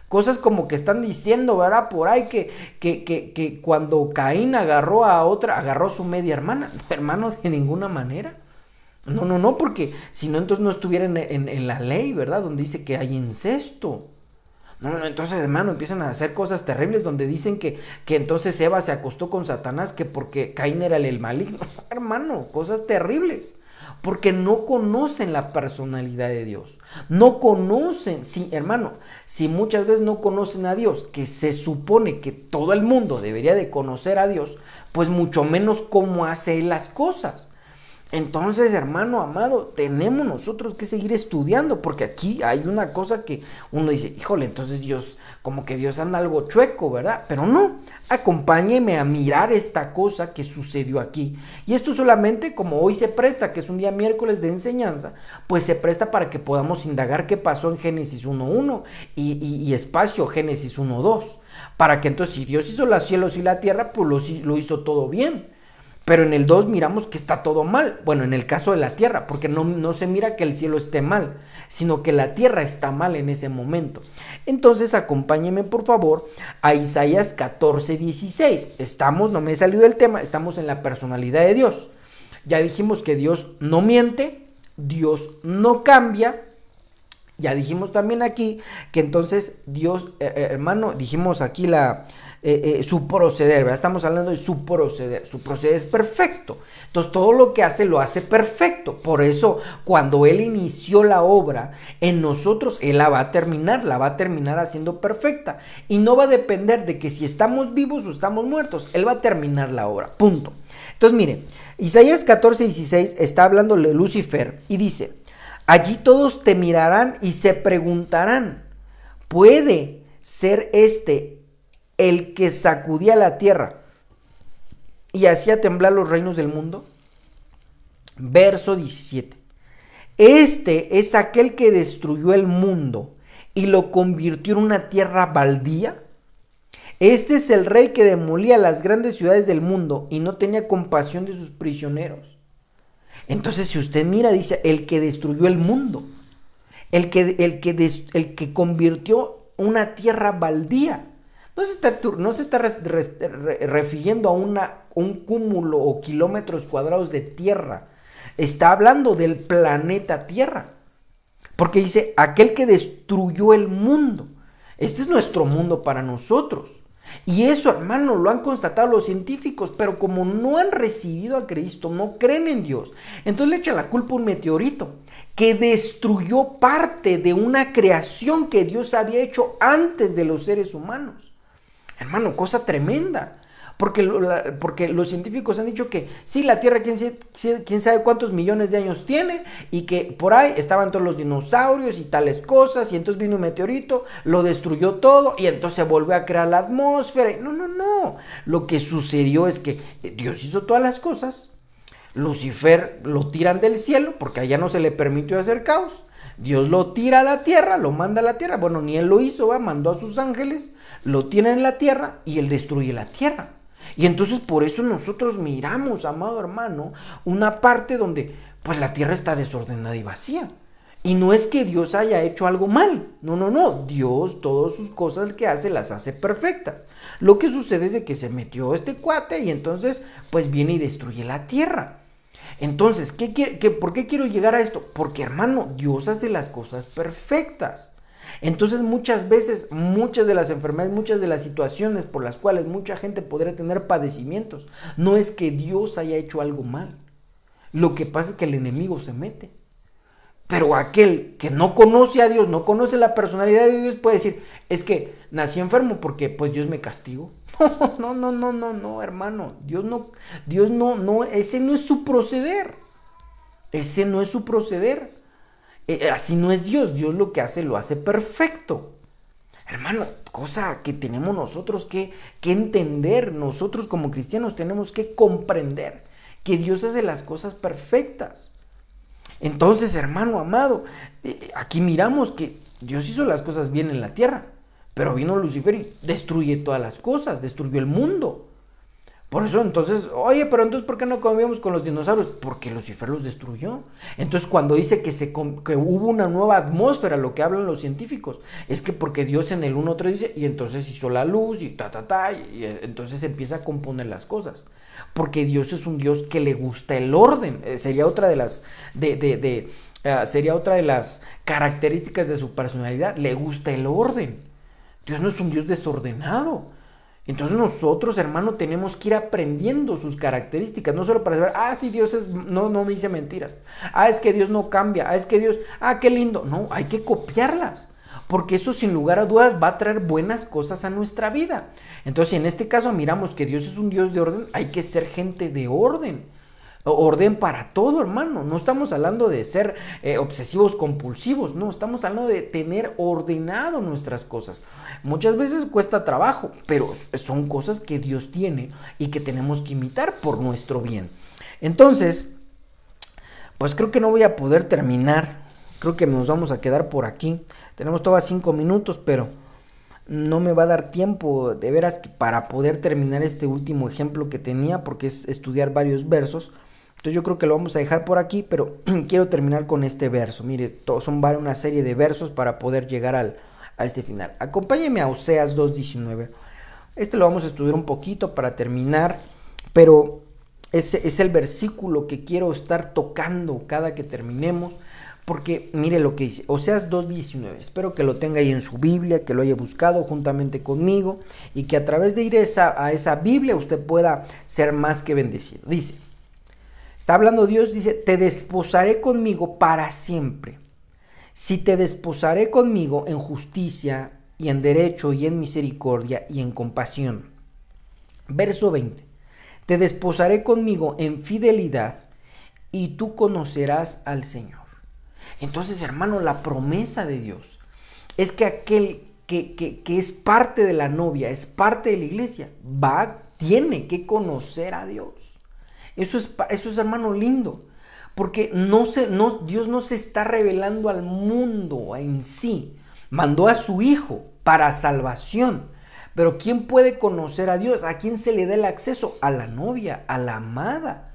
Speaker 1: Cosas como que están diciendo, ¿verdad? Por ahí que cuando Caín agarró a su media hermana. No, hermano, de ninguna manera. No, porque si no, entonces no estuviera en la ley, ¿verdad? Donde dice que hay incesto. No, entonces, hermano, empiezan a hacer cosas terribles donde dicen que entonces Eva se acostó con Satanás, que porque Caín era el maligno. Hermano, cosas terribles. Porque no conocen la personalidad de Dios. No conocen, sí, hermano, si muchas veces no conocen a Dios, que se supone que todo el mundo debería de conocer a Dios, pues mucho menos cómo hace Él las cosas. Entonces, hermano amado, tenemos nosotros que seguir estudiando, porque aquí hay una cosa que uno dice, híjole, entonces Dios, como que Dios anda algo chueco, ¿verdad? Pero no, acompáñeme a mirar esta cosa que sucedió aquí. Y esto solamente, como hoy se presta, que es un día miércoles de enseñanza, pues se presta para que podamos indagar qué pasó en Génesis 1:1 y espacio Génesis 1:2, para que entonces si Dios hizo los cielos y la tierra, pues lo hizo todo bien. Pero en el 2 miramos que está todo mal. Bueno, en el caso de la tierra, porque no se mira que el cielo esté mal, sino que la tierra está mal en ese momento. Entonces, acompáñenme por favor a Isaías 14:16. No me he salido del tema, estamos en la personalidad de Dios. Ya dijimos que Dios no miente, Dios no cambia. Ya dijimos también aquí que entonces Dios, hermano, dijimos aquí su proceder, ¿verdad? Estamos hablando de su proceder es perfecto, entonces todo lo que hace lo hace perfecto. Por eso cuando Él inició la obra en nosotros, Él la va a terminar haciendo perfecta, y no va a depender de que si estamos vivos o estamos muertos, Él va a terminar la obra, punto. Entonces mire, Isaías 14:16 está hablando de Lucifer y dice: allí todos te mirarán y se preguntarán, ¿puede ser el que sacudía la tierra y hacía temblar los reinos del mundo? Verso 17. Este es aquel que destruyó el mundo y lo convirtió en una tierra baldía. Este es el rey que demolía las grandes ciudades del mundo y no tenía compasión de sus prisioneros. Entonces, si usted mira, dice, el que destruyó el mundo, el que convirtió una tierra baldía. No se está refiriendo a un cúmulo o kilómetros cuadrados de tierra. Está hablando del planeta Tierra. Porque dice, aquel que destruyó el mundo. Este es nuestro mundo para nosotros. Y eso, hermano, lo han constatado los científicos, pero como no han recibido a Cristo, no creen en Dios, entonces le echan la culpa a un meteorito que destruyó parte de una creación que Dios había hecho antes de los seres humanos. Hermano, cosa tremenda. Porque los científicos han dicho que sí, la Tierra quién sabe cuántos millones de años tiene, y que por ahí estaban todos los dinosaurios y tales cosas, y entonces vino un meteorito, lo destruyó todo, y entonces se volvió a crear la atmósfera. No. Lo que sucedió es que Dios hizo todas las cosas, Lucifer lo tiran del cielo, porque allá no se le permitió hacer caos. Dios lo tira a la tierra, lo manda a la tierra. Bueno, ni él lo hizo, mandó a sus ángeles, lo tiran en la tierra y él destruye la tierra. Y entonces por eso nosotros miramos, amado hermano, una parte donde pues la tierra está desordenada y vacía. Y no es que Dios haya hecho algo mal, no, no, no, Dios todas sus cosas que hace las hace perfectas. Lo que sucede es de que se metió este cuate y entonces pues viene y destruye la tierra. Entonces, ¿por qué quiero llegar a esto? Porque hermano, Dios hace las cosas perfectas. Entonces muchas veces, muchas de las enfermedades, muchas de las situaciones por las cuales mucha gente podría tener padecimientos, no es que Dios haya hecho algo mal. Lo que pasa es que el enemigo se mete. Pero aquel que no conoce a Dios, no conoce la personalidad de Dios, puede decir, es que nací enfermo porque pues Dios me castigó. No, no, no, no, no, hermano. Dios no, ese no es su proceder. Ese no es su proceder. Así no es Dios. Dios lo que hace, lo hace perfecto. Hermano, cosa que tenemos nosotros que entender. Nosotros como cristianos tenemos que comprender que Dios hace las cosas perfectas. Entonces, hermano amado, aquí miramos que Dios hizo las cosas bien en la tierra, pero vino Lucifer y destruye todas las cosas, destruyó el mundo. Por eso entonces, oye, pero entonces ¿por qué no convivíamos con los dinosaurios? Porque Lucifer los destruyó. Entonces cuando dice que hubo una nueva atmósfera, lo que hablan los científicos, es que porque Dios en el 1.3 dice, y entonces hizo la luz y y entonces empieza a componer las cosas. Porque Dios es un Dios que le gusta el orden. Sería otra de las sería otra de las características de su personalidad. Le gusta el orden. Dios no es un Dios desordenado. Entonces nosotros, hermano, tenemos que ir aprendiendo sus características, no solo para saber, sí, Dios no me dice mentiras, es que Dios no cambia, es que Dios, qué lindo. No, hay que copiarlas, porque eso sin lugar a dudas va a traer buenas cosas a nuestra vida. Entonces, si en este caso miramos que Dios es un Dios de orden, hay que ser gente de orden. Orden para todo, hermano. No estamos hablando de ser obsesivos compulsivos, no, estamos hablando de tener ordenado nuestras cosas. Muchas veces cuesta trabajo, pero son cosas que Dios tiene y que tenemos que imitar por nuestro bien. Entonces, pues creo que no voy a poder terminar. Creo que nos vamos a quedar por aquí. Tenemos todavía 5 minutos, pero no me va a dar tiempo de veras para poder terminar este último ejemplo que tenía, porque es estudiar varios versos. Entonces yo creo que lo vamos a dejar por aquí, pero quiero terminar con este verso. Mire, son una serie de versos para poder llegar a este final. Acompáñeme a Oseas 2:19. Este lo vamos a estudiar un poquito para terminar, pero es el versículo que quiero estar tocando cada que terminemos, porque mire lo que dice, Oseas 2:19. Espero que lo tenga ahí en su Biblia, que lo haya buscado juntamente conmigo, y que a través de ir a esa Biblia usted pueda ser más que bendecido. Dice, está hablando Dios, dice, te desposaré conmigo para siempre. Si te desposaré conmigo en justicia y en derecho y en misericordia y en compasión. Verso 20. Te desposaré conmigo en fidelidad y tú conocerás al Señor. Entonces, hermano, la promesa de Dios es que aquel que es parte de la novia, es parte de la iglesia, tiene que conocer a Dios. Eso es, hermano, lindo, porque Dios no se está revelando al mundo en sí. Mandó a su Hijo para salvación. Pero ¿quién puede conocer a Dios? ¿A quién se le da el acceso? A la novia, a la amada.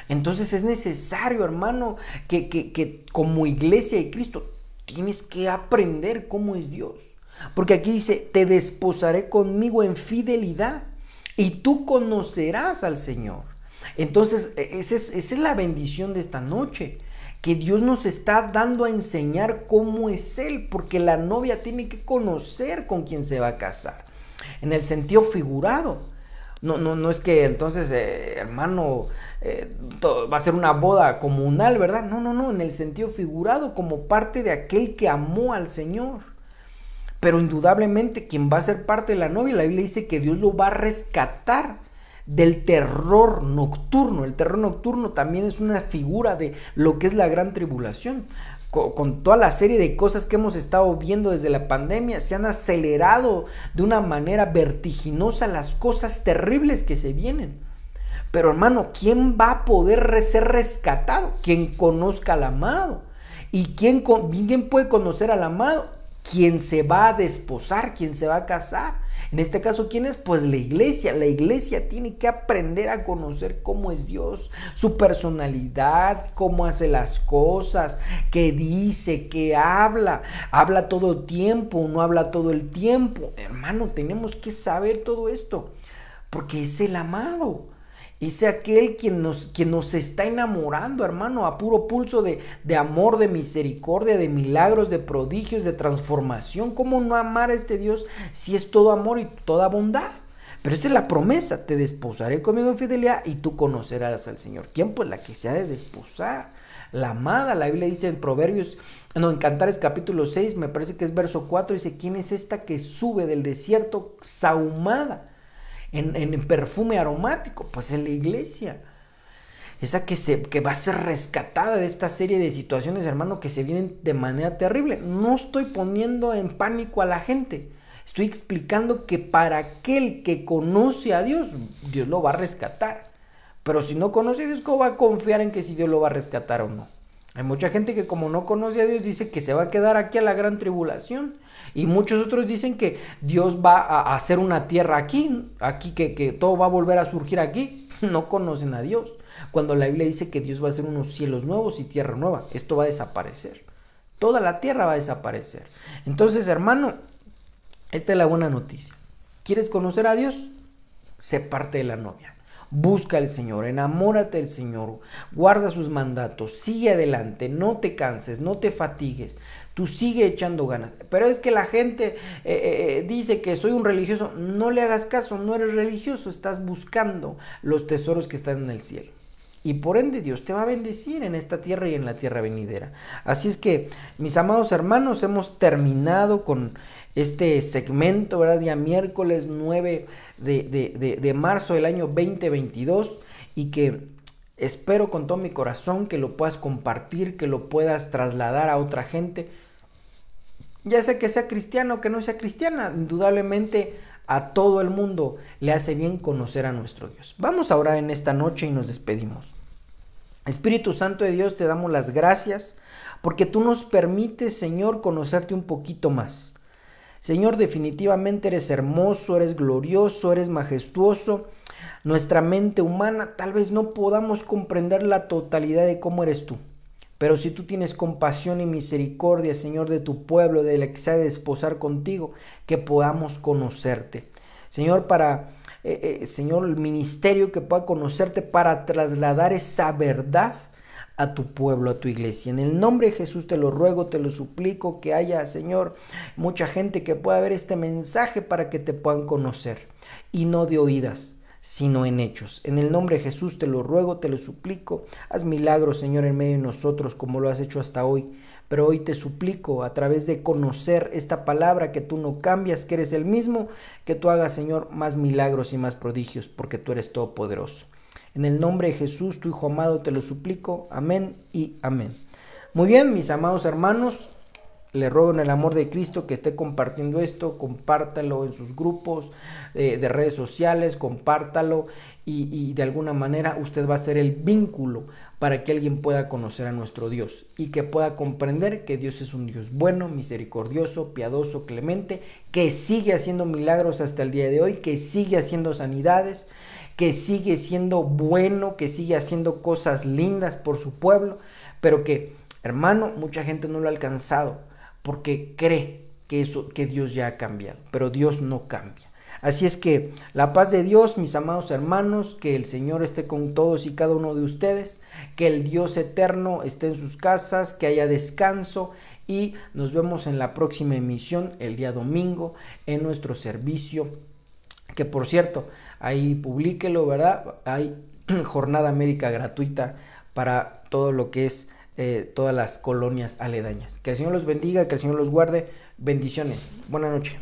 Speaker 1: Entonces es necesario, hermano, que como iglesia de Cristo tienes que aprender cómo es Dios. Porque aquí dice, te desposaré conmigo en fidelidad y tú conocerás al Señor. Entonces, esa es la bendición de esta noche, que Dios nos está dando a enseñar cómo es Él, porque la novia tiene que conocer con quién se va a casar, en el sentido figurado. No es que entonces, hermano, va a ser una boda comunal, ¿verdad? No, en el sentido figurado, como parte de aquel que amó al Señor. Pero indudablemente quien va a ser parte de la novia, la Biblia dice que Dios lo va a rescatar del terror nocturno. El terror nocturno también es una figura de lo que es la gran tribulación. Con toda la serie de cosas que hemos estado viendo desde la pandemia, se han acelerado de una manera vertiginosa las cosas terribles que se vienen. Pero hermano, ¿quién va a poder ser rescatado? Quien conozca al amado. ¿Y quién puede conocer al amado? quien se va a desposar, quien se va a casar. En este caso, ¿quién es? Pues la iglesia. La iglesia tiene que aprender a conocer cómo es Dios, su personalidad, cómo hace las cosas, qué dice, qué habla. Habla todo el tiempo, no habla todo el tiempo. Hermano, tenemos que saber todo esto, porque es el amado. Es aquel quien nos está enamorando, hermano, a puro pulso de amor, de misericordia, de milagros, de prodigios, de transformación. ¿Cómo no amar a este Dios si es todo amor y toda bondad? Pero esta es la promesa: te desposaré conmigo en fidelidad y tú conocerás al Señor. ¿Quién? Pues la que se ha de desposar, la amada. La Biblia dice en en Cantares capítulo 6, me parece que es verso 4, dice: ¿quién es esta que sube del desierto sahumada en perfume aromático? Pues en la iglesia, esa que va a ser rescatada de esta serie de situaciones, hermano, que se vienen de manera terrible. No estoy poniendo en pánico a la gente, estoy explicando que para aquel que conoce a Dios, Dios lo va a rescatar. Pero si no conoce a Dios, ¿cómo va a confiar en que si Dios lo va a rescatar o no? Hay mucha gente que, como no conoce a Dios, dice que se va a quedar aquí a la gran tribulación. Y muchos otros dicen que Dios va a hacer una tierra aquí que todo va a volver a surgir aquí. No conocen a Dios. Cuando la Biblia dice que Dios va a hacer unos cielos nuevos y tierra nueva, esto va a desaparecer. Toda la tierra va a desaparecer. Entonces, hermano, esta es la buena noticia. ¿Quieres conocer a Dios? Sé parte de la novia. Busca al Señor, enamórate del Señor, guarda sus mandatos, sigue adelante, no te canses, no te fatigues, tú sigue echando ganas. Pero es que la gente dice que soy un religioso. No le hagas caso, no eres religioso, estás buscando los tesoros que están en el cielo. Y por ende Dios te va a bendecir en esta tierra y en la tierra venidera. Así es que, mis amados hermanos, hemos terminado con este segmento, ¿verdad? Día miércoles 9 de marzo del año 2022, y que espero con todo mi corazón que lo puedas compartir, que lo puedas trasladar a otra gente, ya sea que sea cristiano o que no sea cristiana. Indudablemente a todo el mundo le hace bien conocer a nuestro Dios. Vamos a orar en esta noche y nos despedimos. Espíritu Santo de Dios, te damos las gracias porque tú nos permites, Señor, conocerte un poquito más. Señor, definitivamente eres hermoso, eres glorioso, eres majestuoso. Nuestra mente humana tal vez no podamos comprender la totalidad de cómo eres tú. Pero si tú tienes compasión y misericordia, Señor, de tu pueblo, de la que se ha de desposar contigo, que podamos conocerte. Señor, Señor, el ministerio que pueda conocerte para trasladar esa verdad a tu pueblo, a tu iglesia. En el nombre de Jesús te lo ruego, te lo suplico, que haya, Señor, mucha gente que pueda ver este mensaje para que te puedan conocer. Y no de oídas, sino en hechos. En el nombre de Jesús te lo ruego, te lo suplico. Haz milagros, Señor, en medio de nosotros como lo has hecho hasta hoy. Pero hoy te suplico, a través de conocer esta palabra, que tú no cambias, que eres el mismo, que tú hagas, Señor, más milagros y más prodigios, porque tú eres todopoderoso. En el nombre de Jesús, tu Hijo amado, te lo suplico. Amén y amén. Muy bien, mis amados hermanos, le ruego en el amor de Cristo que esté compartiendo esto, compártalo en sus grupos de redes sociales, compártalo y de alguna manera usted va a ser el vínculo para que alguien pueda conocer a nuestro Dios y que pueda comprender que Dios es un Dios bueno, misericordioso, piadoso, clemente, que sigue haciendo milagros hasta el día de hoy, que sigue haciendo sanidades, que sigue siendo bueno, que sigue haciendo cosas lindas por su pueblo, pero que, hermano, mucha gente no lo ha alcanzado porque cree que Dios ya ha cambiado, pero Dios no cambia. Así es que la paz de Dios, mis amados hermanos, que el Señor esté con todos y cada uno de ustedes, que el Dios eterno esté en sus casas, que haya descanso, y nos vemos en la próxima emisión el día domingo en nuestro servicio, que por cierto, ahí publíquelo, ¿verdad? Hay jornada médica gratuita para todo lo que es todas las colonias aledañas. Que el Señor los bendiga, que el Señor los guarde. Bendiciones. Buenas noches.